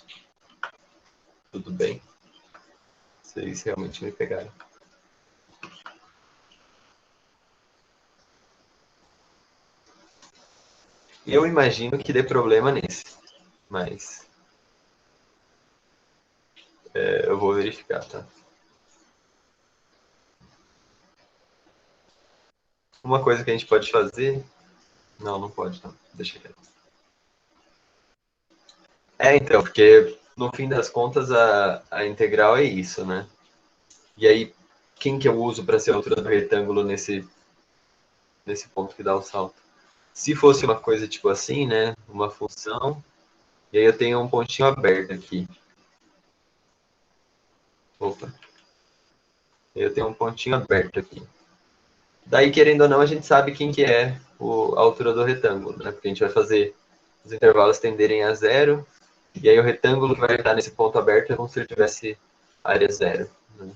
Tudo bem? Vocês realmente me pegaram. Eu imagino que dê problema nesse, mas eu vou verificar, tá? Uma coisa que a gente pode fazer... Não, não pode, não. Deixa quieto. Então, porque no fim das contas a integral é isso, né? E aí, quem que eu uso para ser a altura do retângulo nesse ponto que dá o salto? Se fosse uma coisa tipo assim, né? Uma função, e aí eu tenho um pontinho aberto aqui. Opa. Eu tenho um pontinho aberto aqui. Daí, querendo ou não, a gente sabe quem que é a altura do retângulo, né? Porque a gente vai fazer os intervalos tenderem a zero, e aí o retângulo que vai estar nesse ponto aberto é como se ele tivesse área zero, né?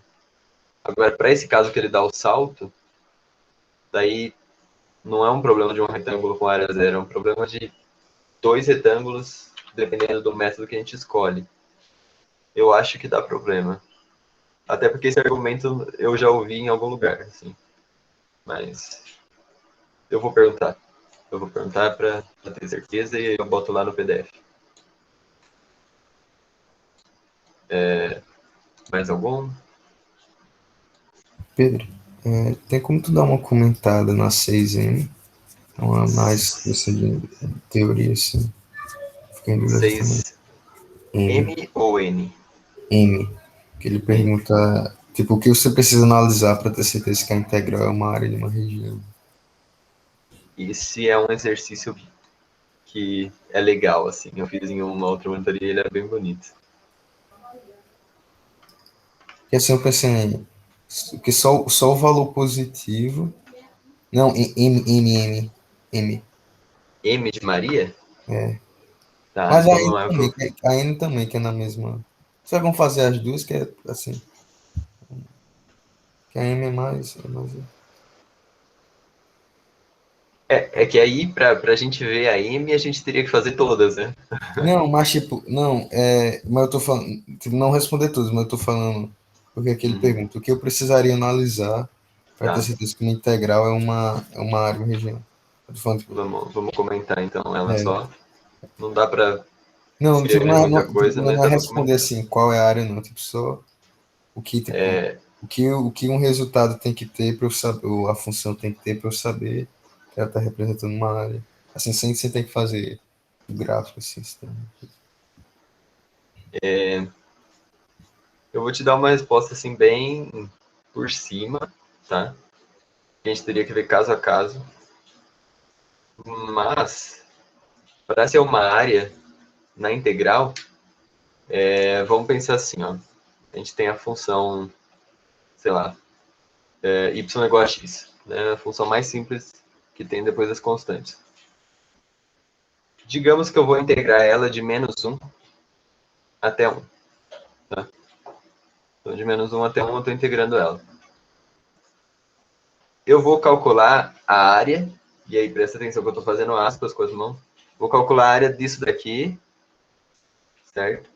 Agora, para esse caso que ele dá o salto, daí não é um problema de um retângulo com área zero, é um problema de dois retângulos, dependendo do método que a gente escolhe. Eu acho que dá problema. Até porque esse argumento eu já ouvi em algum lugar, assim. Mas eu vou perguntar. Eu vou perguntar para ter certeza e eu boto lá no PDF. Mais algum? Pedro, tem como tu dar uma comentada na 6M? Uma mais assim, de teoria, assim. Fiquei em dúvida também. 6M M. ou N? M. Que ele N. pergunta, tipo, o que você precisa analisar para ter certeza que a integral é uma área de uma região? Esse é um exercício que é legal, assim. Eu fiz em uma outra monitoria e ele é bem bonito. E assim eu pensei que só o valor positivo. Não, M. M de Maria? É. Tá, Mas a então N não é o que também, eu... a N também, que é na mesma. Vocês vão fazer as duas, que é assim, que a M é mais. É que aí, pra gente ver a M, a gente teria que fazer todas, né? Não, mas tipo, não, mas eu tô falando, tipo, não responder todos, mas eu tô falando, porque aqui ele Uhum. pergunta, o que eu precisaria analisar para ter Tá, certeza que uma integral é uma área, uma região. Eu tô falando, tipo, vamos comentar então ela é, só. Não dá pra não, tipo, escrever muita tipo, coisa, mas não é dá pra responder comentar. assim, qual é a área, não, tipo, só o que, tipo, o que um resultado tem que ter para eu saber, ou a função tem que ter para eu saber que ela está representando uma área. Assim, sem você ter que fazer o gráfico, assim, Eu vou te dar uma resposta assim bem por cima, tá? A gente teria que ver caso a caso. Mas, para ser uma área na integral, vamos pensar assim, ó. A gente tem a função, sei lá, y igual a x, né? A função mais simples que tem depois das constantes. Digamos que eu vou integrar ela de -1 até 1. Tá? Então, de -1 até 1 eu estou integrando ela. Eu vou calcular a área, e aí presta atenção que eu estou fazendo aspas com as mãos. Vou calcular a área disso daqui, certo?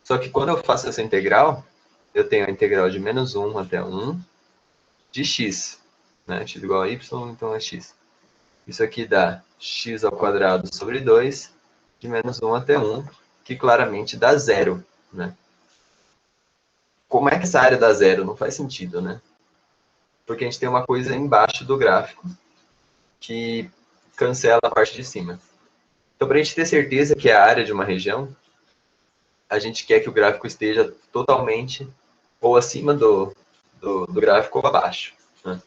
Só que quando eu faço essa integral, eu tenho a integral de -1 até 1 de x. Né? X igual a y, então é x. Isso aqui dá x ao quadrado sobre 2, de -1 até 1, que claramente dá zero. Né? Como é que essa área dá zero? Não faz sentido, né? Porque a gente tem uma coisa embaixo do gráfico que cancela a parte de cima. Então, para a gente ter certeza que é a área de uma região, a gente quer que o gráfico esteja totalmente ou acima do gráfico ou abaixo. Né?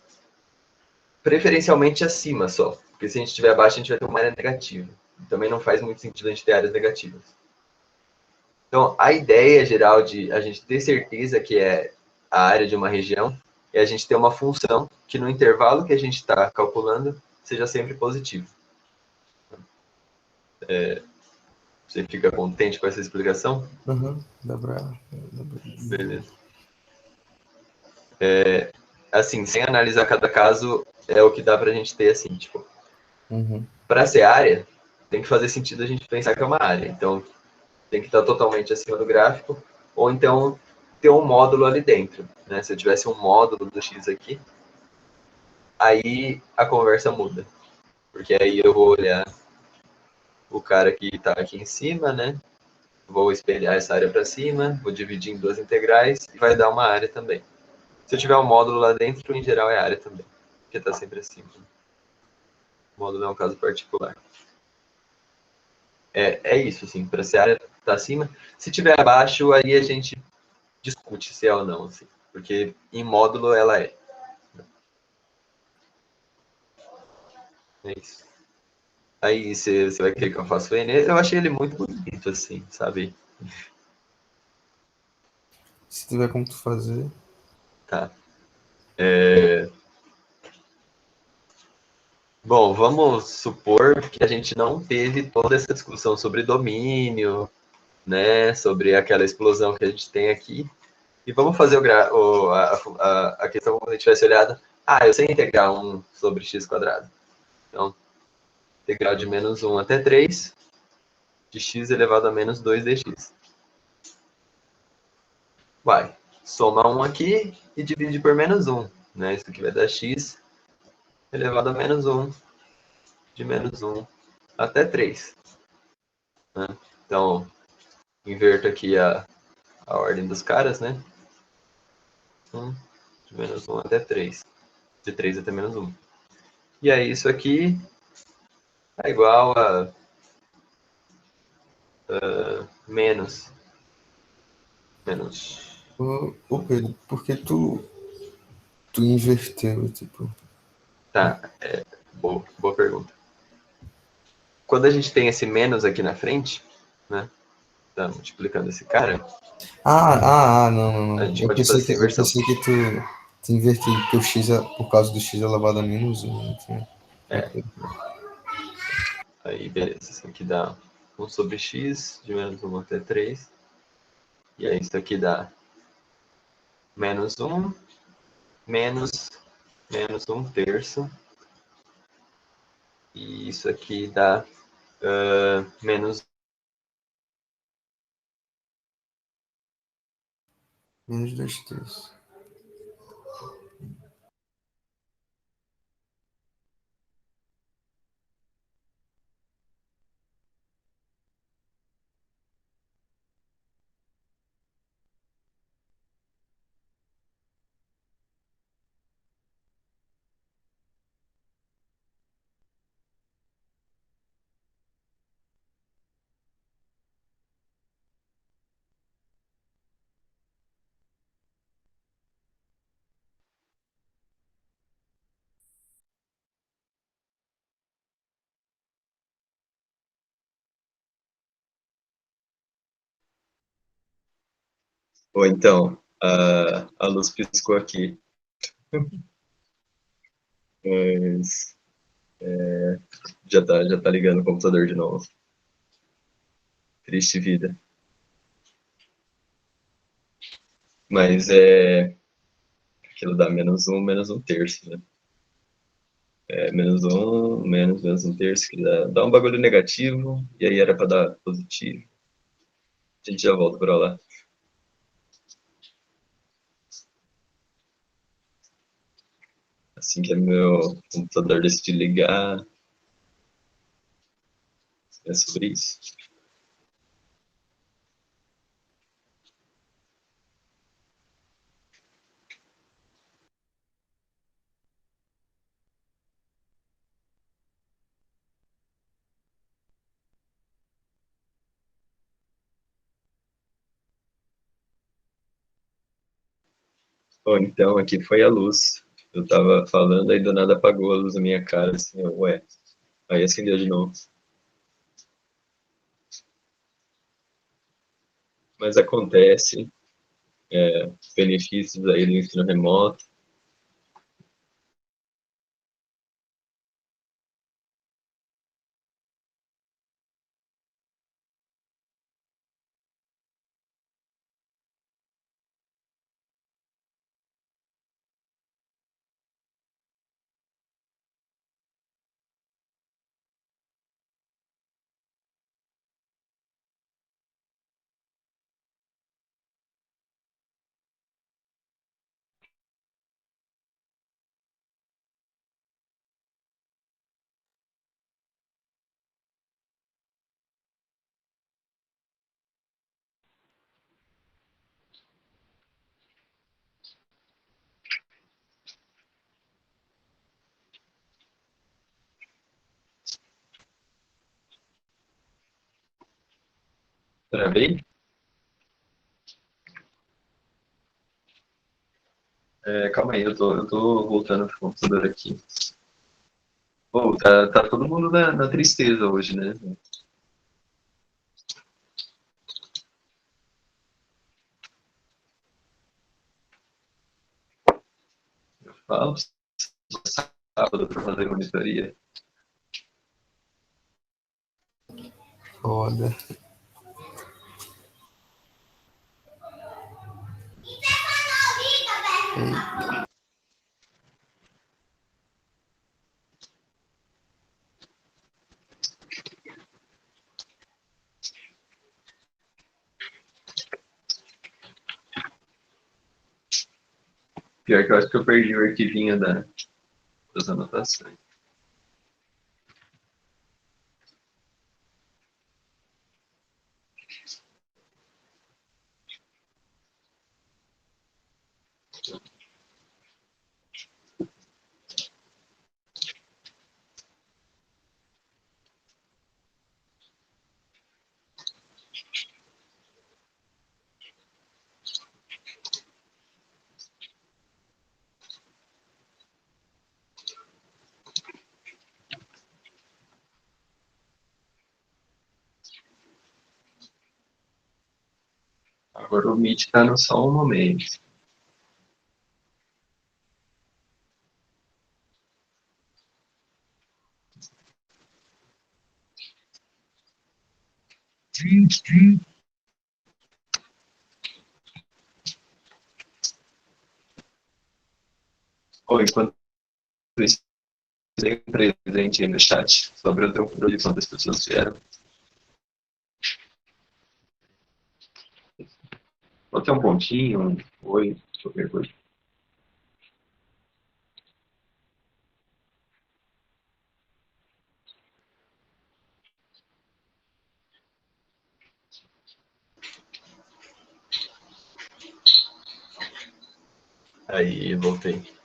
Preferencialmente acima só, porque se a gente estiver abaixo, a gente vai ter uma área negativa. Também não faz muito sentido a gente ter áreas negativas. Então, a ideia geral de a gente ter certeza que é a área de uma região é a gente ter uma função que no intervalo que a gente está calculando seja sempre positivo. Você fica contente com essa explicação? Uhum, dá pra. Beleza. Assim, sem analisar cada caso, é o que dá pra gente ter, assim, tipo, Uhum, para ser área, tem que fazer sentido a gente pensar que é uma área. Então, tem que estar totalmente acima do gráfico, ou então ter um módulo ali dentro. Né? Se eu tivesse um módulo do x aqui, aí a conversa muda. Porque aí eu vou olhar o cara que está aqui em cima, né? Vou espelhar essa área para cima, vou dividir em duas integrais e vai dar uma área também. Se eu tiver um módulo lá dentro, em geral é área também, porque está sempre acima. O módulo é um caso particular. É isso, assim, para se a área está acima. Se tiver abaixo, aí a gente discute se é ou não, assim, porque em módulo ela é. É isso. Aí você vai querer que eu faça o Enem. Eu achei ele muito bonito, assim, sabe? Se tiver como tu fazer. Tá. Bom, vamos supor que a gente não teve toda essa discussão sobre domínio, né? Sobre aquela explosão que a gente tem aqui. E vamos fazer a questão como se a gente tivesse olhado. Ah, eu sei integrar 1 sobre x quadrado. Então, integral de -1 até 3 de x elevado a menos 2 dx. Vai, soma 1 aqui e divide por -1. Né? Isso aqui vai dar x elevado a -1 de -1 até 3. Né? Então, inverto aqui a ordem dos caras, né? 1 de -1 até 3. De 3 até -1. E aí isso aqui é igual a menos. Ô Pedro, por que tu inverteu, tipo? Tá, boa pergunta. Quando a gente tem esse menos aqui na frente, né? Tá multiplicando esse cara, Não, não, a não. gente pode fazer essa Eu inversão. pensei que tu invertiu por, por causa do x elevado a -1. Enfim. É, aí beleza. Isso aqui dá 1 sobre x de -1 até 3. E aí isso aqui dá -1 menos -1 terço. E isso aqui dá menos. Menos 2 terços. Ou então, a luz piscou aqui. Mas já tá ligando o computador de novo. Triste vida. Mas aquilo dá -1 terço, né? -1 menos 1 terço, que dá um bagulho negativo, e aí era para dar positivo. A gente já volta para lá. Assim que meu computador decidir ligar, é sobre isso. Bom, então aqui foi a luz. Eu tava falando, aí do nada apagou a luz na minha cara, assim, ué. Aí acendeu de novo. Mas acontece, benefícios aí do ensino remoto. Travei? Calma aí, eu tô voltando pro computador aqui. Pô, tá todo mundo na tristeza hoje, né? Fala sábado para fazer monitoria. Foda. Pior que eu acho que eu perdi o arquivinho das anotações. Agora o Meet está no só um momento. Ou enquanto isso, tem um presente aí no chat sobre o teu controle quantas pessoas vieram. Pode ter um pontinho, um oi, qualquer coisa. Aí, voltei.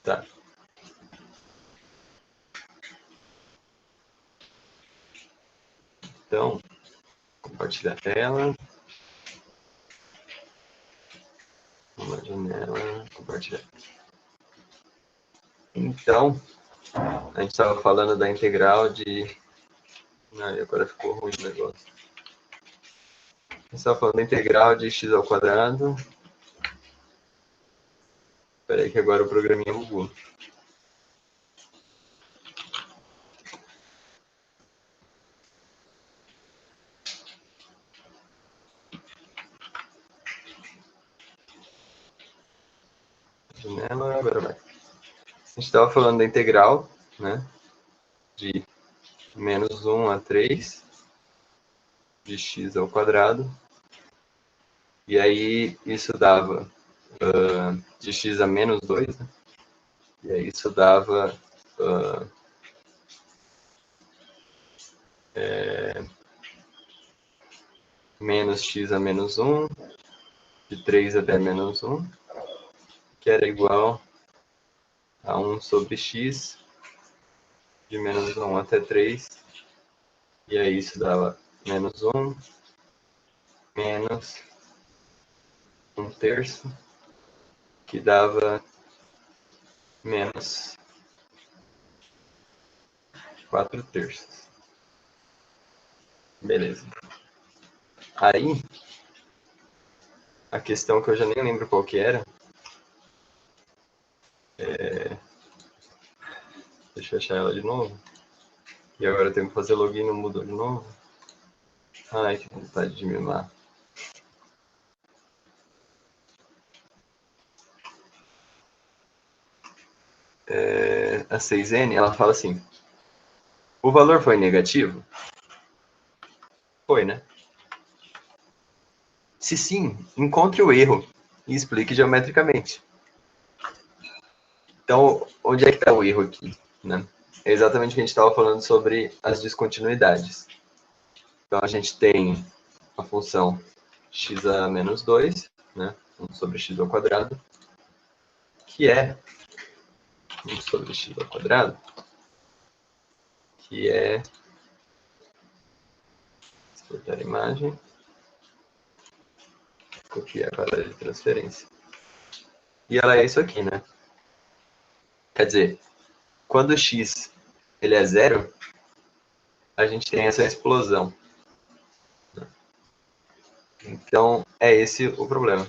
Tá. Então, compartilhar a tela. Uma janela, compartilhar. Então, a gente estava falando da integral de... Ai, agora ficou ruim o negócio. A gente estava falando da integral de x ao quadrado. Espera aí que agora o programinha bugou. Janela, agora vai. A gente estava falando da integral, né? De menos 1 a 3 de x ao quadrado. E aí isso dava de x a menos 2, né? E aí isso dava menos x a menos 1, de 3 até menos 1, que era igual a 1 sobre x, de menos 1 até 3. E aí isso dava menos 1, menos 1/3, que dava menos 4/3. Beleza. Aí, a questão que eu já nem lembro qual que era, deixa eu achar ela de novo. E agora eu tenho que fazer login, não mudou de novo. Ai, que vontade de mimar. A 6N, ela fala assim, o valor foi negativo? Foi, né? Se sim, encontre o erro e explique geometricamente. Então, onde é que está o erro aqui? Né? É exatamente o que a gente estava falando sobre as descontinuidades. Então, a gente tem a função x a menos 2, né? 1 sobre x ao quadrado, que é 1 sobre x ao quadrado, que é exportar a imagem, copiar para a área de transferência. E ela é isso aqui, né? Quer dizer, quando x ele é zero, a gente tem essa explosão. Então, é esse o problema.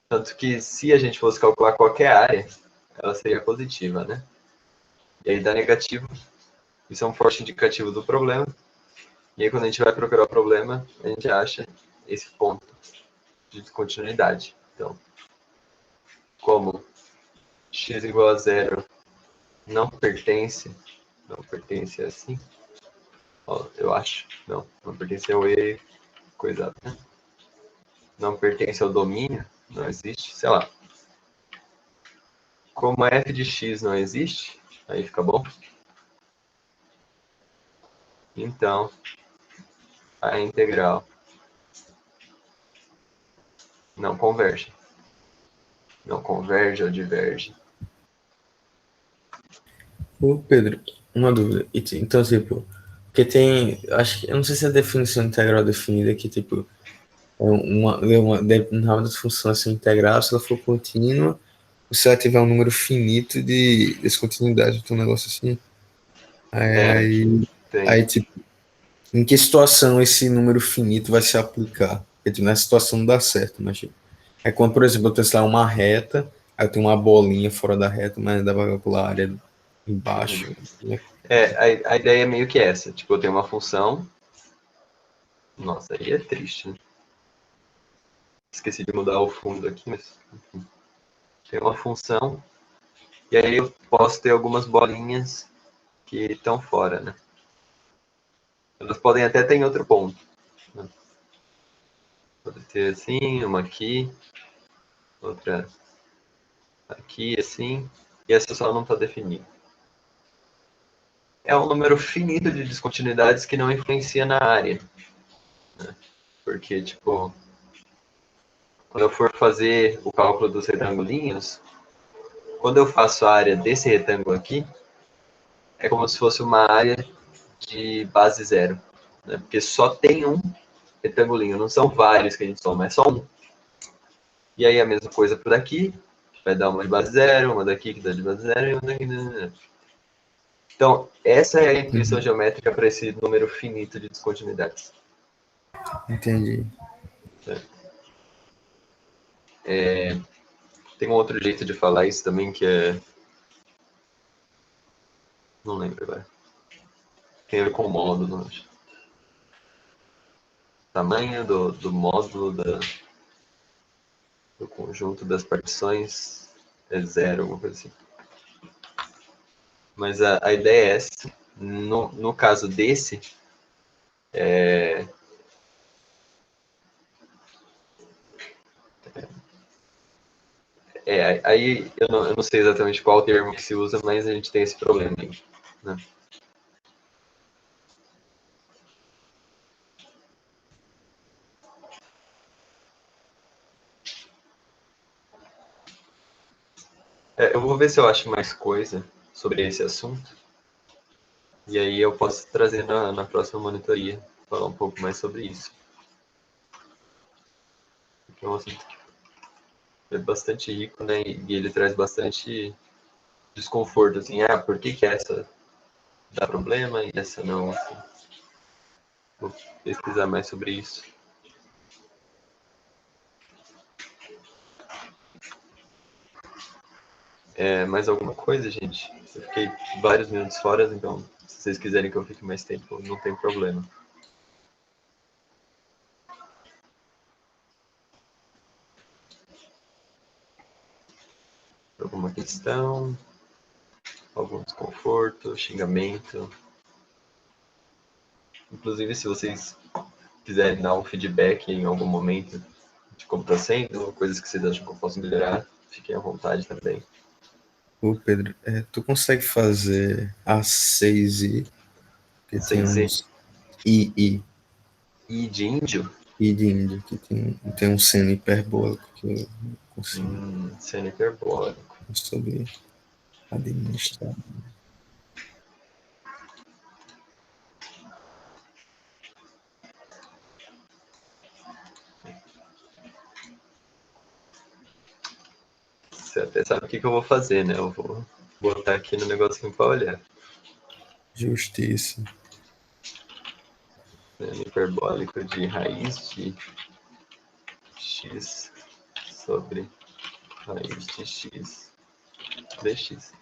Tanto que se a gente fosse calcular qualquer área, ela seria positiva, né? E aí dá negativo. Isso é um forte indicativo do problema. E aí quando a gente vai procurar o problema, a gente acha esse ponto de descontinuidade. Então, como x igual a zero não pertence assim, ó, eu acho, não pertence ao E, coisa, né? Não pertence ao domínio, não existe, sei lá. Como f de x não existe, aí fica bom. Então, a integral não converge. Não converge ou diverge. Ô, Pedro, uma dúvida. Então, tipo, porque tem, acho que, eu não sei se a definição integral definida que, tipo, uma determinada função assim, integral, se ela for contínua, ou se ela tiver um número finito de descontinuidade, um negócio assim. Aí, Tem. aí, tipo, em que situação esse número finito vai se aplicar? Porque, tipo, nessa situação não dá certo, mas, tipo, é quando, por exemplo, eu tenho, sei lá, uma reta, aí eu tenho uma bolinha fora da reta, mas dá pra calcular a área embaixo. Né? A ideia é meio que essa. Tipo, eu tenho uma função. Nossa, aí é triste, né? Esqueci de mudar o fundo aqui, mas enfim. Tem uma função. E aí eu posso ter algumas bolinhas que estão fora, né? Elas podem até ter em outro ponto. Né? Pode ter assim, uma aqui, outra aqui, assim. E essa só não está definida. É um número finito de descontinuidades que não influencia na área. Né? Porque, tipo, quando eu for fazer o cálculo dos retangulinhos, quando eu faço a área desse retângulo aqui, é como se fosse uma área de base zero. Né? Porque só tem um retangulinho, não são vários que a gente soma, é só um. E aí a mesma coisa por aqui, vai dar uma de base zero, uma daqui que dá de base zero e uma daqui. Então, essa é a intuição geométrica para esse número finito de descontinuidades. Entendi. Tem um outro jeito de falar isso também que é. Não lembro agora. Tem a ver com o módulo, acho. Tamanho do módulo do conjunto das partições é zero, alguma coisa assim. Mas a ideia é essa. No caso desse, aí eu não sei exatamente qual termo que se usa, mas a gente tem esse problema aí. Né? Eu vou ver se eu acho mais coisa sobre esse assunto. E aí eu posso trazer na próxima monitoria, falar um pouco mais sobre isso. Porque é um assunto que é bastante rico, né? E ele traz bastante desconforto, assim, por que essa dá problema e essa não? Assim. Vou pesquisar mais sobre isso. Mais alguma coisa, gente? Eu fiquei vários minutos fora, então se vocês quiserem que eu fique mais tempo, não tem problema. Alguma questão? Algum desconforto? Xingamento? Inclusive, se vocês quiserem dar um feedback em algum momento de como está sendo, coisas que vocês acham que eu posso melhorar, fiquem à vontade também. Ô, Pedro, tu consegue fazer a 6i, que tem 6Z. uns I I de índio? de índio, que tem um seno hiperbólico que eu consigo Seno hiperbólico. sobre administrar. Você até sabe o que eu vou fazer, né? Eu vou botar aqui no negocinho para olhar. Justiça. Seno hiperbólico de raiz de x sobre raiz de x dx.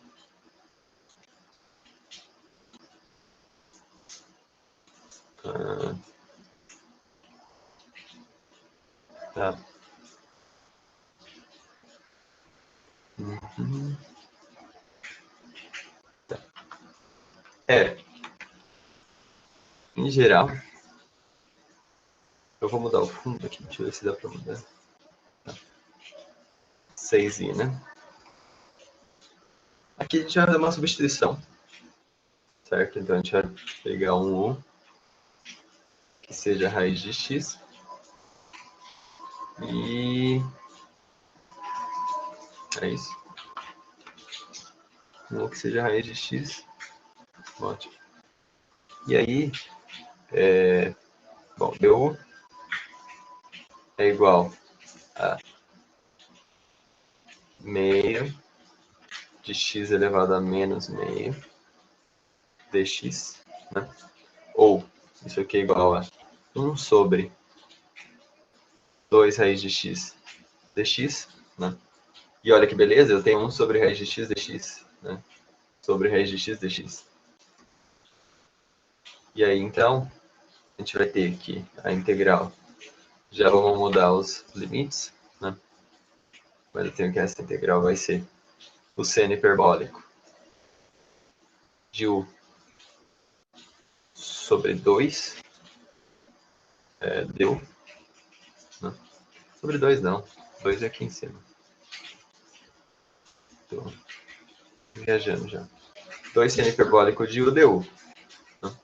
Tá. Uhum. Tá. Em geral, eu vou mudar o fundo aqui, deixa eu ver se dá para mudar. Tá. 6i, né? Aqui a gente vai fazer uma substituição, certo? Então a gente vai pegar um u que seja raiz de x e é isso. Um u que seja raiz de x, ótimo. E aí, bom, deu é igual a meio de x elevado a menos meio dx, né? Ou isso aqui é igual a 1 sobre 2 raiz de x dx, né? E olha que beleza, eu tenho 1 sobre raiz de x dx, né? Sobre raiz de x dx. E aí, então, a gente vai ter aqui a integral. Já vamos mudar os limites, né? Mas eu tenho que essa integral vai ser o seno hiperbólico de u sobre 2 deu, né? Sobre 2 não, 2 é aqui em cima. Estou viajando já. 2 seno hiperbólico de u deu. Né?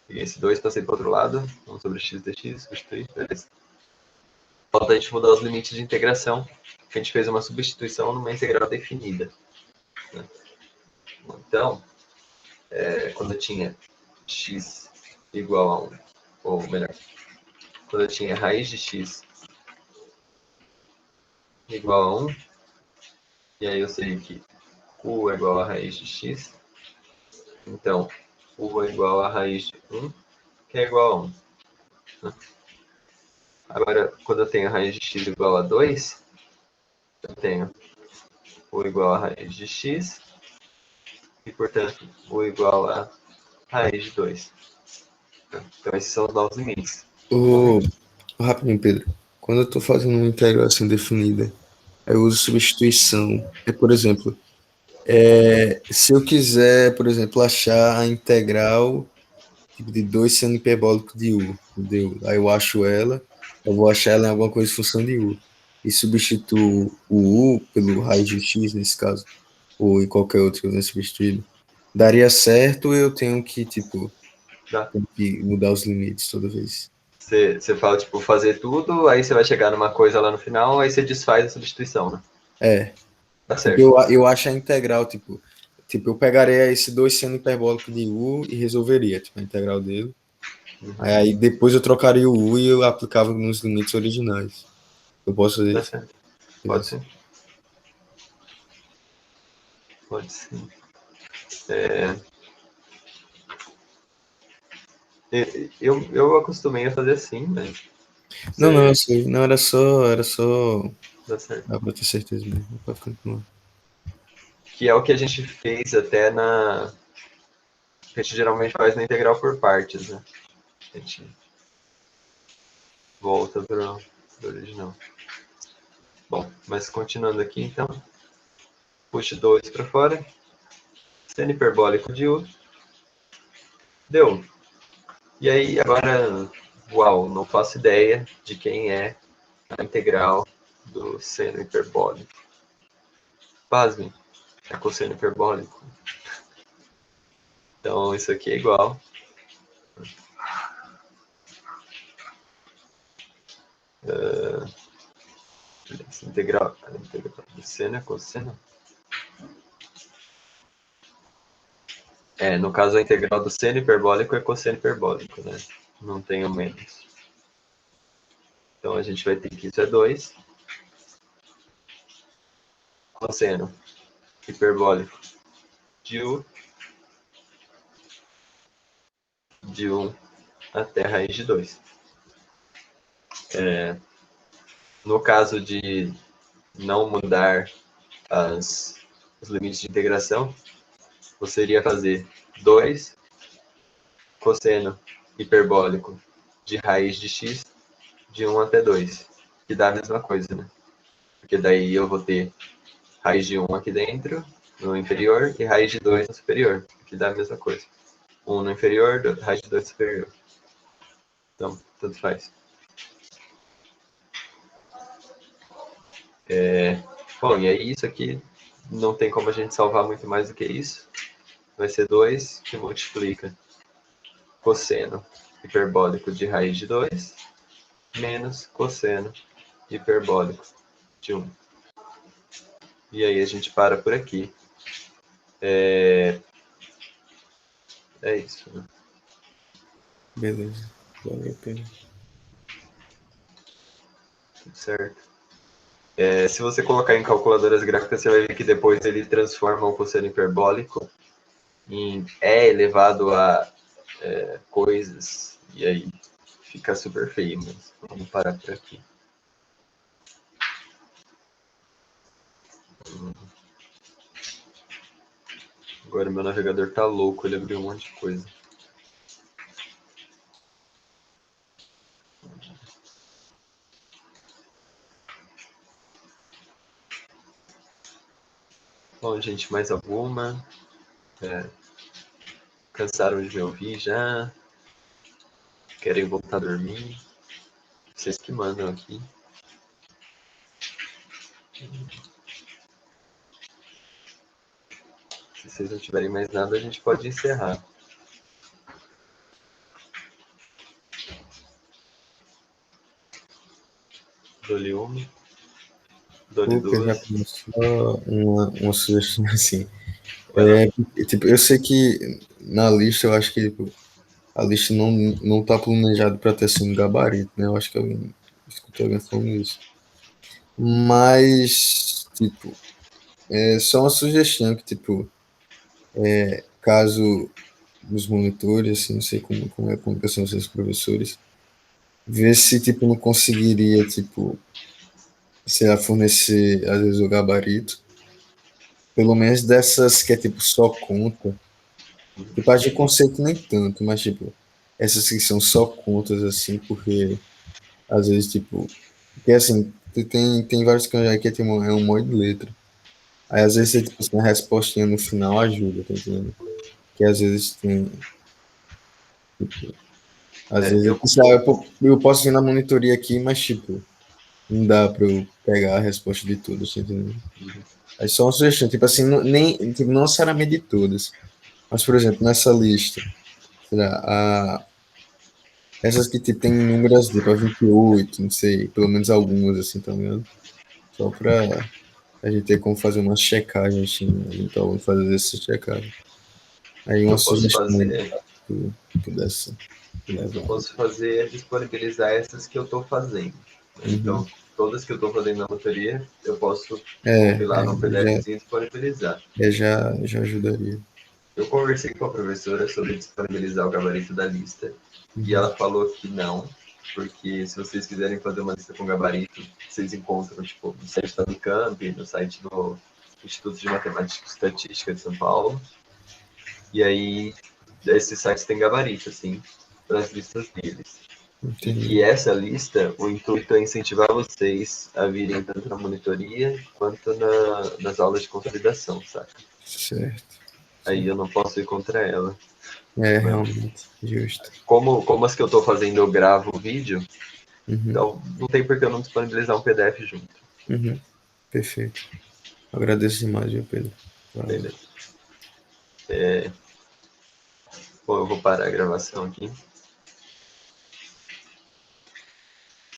Peguei esse 2, passei para o outro lado, 1 sobre x dx, substituir, beleza. Falta a gente mudar os limites de integração, que a gente fez uma substituição numa integral definida. Né? Então, quando eu tinha x igual a 1, ou melhor, quando eu tinha raiz de x igual a 1, e aí eu sei que u é igual a raiz de x, então u é igual a raiz de 1, que é igual a 1. Né? Agora, quando eu tenho raiz de x igual a 2, eu tenho u igual a raiz de x, e portanto u igual a raiz de 2. Então esses são os novos limites. Ô, rapidinho, Pedro. Quando eu estou fazendo uma integral assim definida, eu uso substituição. Por exemplo, se eu quiser, por exemplo, achar a integral tipo, de 2 seno hiperbólico de u, aí eu acho ela, eu vou achar ela em alguma coisa em função de u. E substituo o u pelo raiz de x, nesse caso, ou em qualquer outro que eu tenha substituído. Daria certo ou eu tenho que, tipo, Tá? tenho que mudar os limites toda vez? Você fala, tipo, fazer tudo, aí você vai chegar numa coisa lá no final, aí você desfaz a substituição, né? É. Tá Tipo, certo. eu acho a integral, tipo, eu pegaria esse 2 seno hiperbólico de u e resolveria, tipo, a integral dele. Aí depois eu trocaria o u e eu aplicava nos limites originais. Eu posso fazer Tá isso? certo. Pode Beleza. ser. Pode ser. Eu acostumei a fazer assim, mas Não, você assim, não, era só, dá certo. dá pra ter certeza mesmo, pode continuar. Que é o que a gente fez até na... que a gente geralmente faz na integral por partes, né? A gente volta pro original. Bom, mas continuando aqui, então. Puxe 2 para fora. Seno hiperbólico de u. Deu. E aí, agora, uau, não faço ideia de quem é a integral do seno hiperbólico. Pasmem, é cosseno hiperbólico. Então, isso aqui é igual. Essa integral do seno é cosseno? No caso, a integral do seno hiperbólico é cosseno hiperbólico, né? Não tem o menos. Então, a gente vai ter que isso é 2. cosseno hiperbólico de U de 1 até a raiz de 2. No caso de não mudar os limites de integração, você iria fazer 2 cosseno hiperbólico de raiz de x de 1 até 2, que dá a mesma coisa, né? Porque daí eu vou ter raiz de 1 aqui dentro, no inferior, e raiz de 2 no superior, que dá a mesma coisa. 1 no inferior, raiz de 2 no superior. Então, tanto faz. Bom, e aí isso aqui não tem como a gente salvar muito mais do que isso. Vai ser 2 que multiplica cosseno hiperbólico de raiz de 2 menos cosseno hiperbólico de 1. E aí a gente para por aqui. É isso, né? Beleza. Valeu, Pedro. Tudo certo. Se você colocar em calculadoras gráficas, você vai ver que depois ele transforma o cosseno hiperbólico em E elevado a coisas. E aí fica super feio, mas vamos parar por aqui. Agora meu navegador tá louco, ele abriu um monte de coisa. Bom, gente, mais alguma? Cansaram de me ouvir já? Querem voltar a dormir? Vocês que mandam aqui. Se vocês não tiverem mais nada, a gente pode encerrar. Dou-lhe uma. Dou-lhe Lucas, já duas. começou uma sugestão assim. Vai lá. Tipo, eu sei que na lista, eu acho que tipo, a lista não tá planejada para ter assim um gabarito, né? Eu acho que alguém escutou alguém falando isso. Mas, tipo, é só uma sugestão que, tipo, caso os monitores, assim, não sei como é a comunicação dos seus professores, ver se, tipo, não conseguiria, tipo, sei lá, fornecer, às vezes, o gabarito, pelo menos dessas que é, tipo, só conta. Tipo, a de conceito nem tanto, mas, tipo, essas que são só contas, assim, porque, às vezes, tipo, porque, assim, tem vários canais que é, tipo, é um monte de letra. Aí, às vezes, você, tipo, assim, a respostinha no final ajuda, tá entendendo? Que, às vezes, tem, tipo, às vezes, Eu, sei lá, eu posso vir na monitoria aqui, mas, tipo, não dá pra eu pegar a resposta de todas, tá entendendo? Aí só uma sugestão, tipo assim, nem, tipo, não necessariamente de todas. Mas, por exemplo, nessa lista, sei lá, essas que tipo, tem números tipo a 28, não sei, pelo menos algumas, assim, tá ligado? Só pra a gente ter como fazer uma checagem, assim, a gente tá fazer essa checagem. Aí uma eu posso sugestão aí, fazer. que pudesse O que eu levar. posso fazer é disponibilizar essas que eu estou fazendo. Uhum. Então, todas que eu estou fazendo na monitoria, eu posso compilar no Já, PDFzinho e disponibilizar. já ajudaria. Eu conversei com a professora sobre disponibilizar o gabarito da lista e Uhum. ela falou que não, porque se vocês quiserem fazer uma lista com gabarito, vocês encontram tipo, no site da Unicamp, no site do Instituto de Matemática e Estatística de São Paulo. E aí, esses sites têm gabarito, assim, para as listas deles. E que Entendi. essa lista, o intuito é incentivar vocês a virem tanto na monitoria quanto nas aulas de consolidação, sabe? Certo. Aí eu não posso ir contra ela. É, Né? realmente, justo. Como as que eu estou fazendo eu gravo o vídeo, Uhum, então não tem por que eu não disponibilizar um PDF junto. uhum, perfeito. Agradeço demais, viu, Pedro? Valeu. Beleza. Bom, eu vou parar a gravação aqui.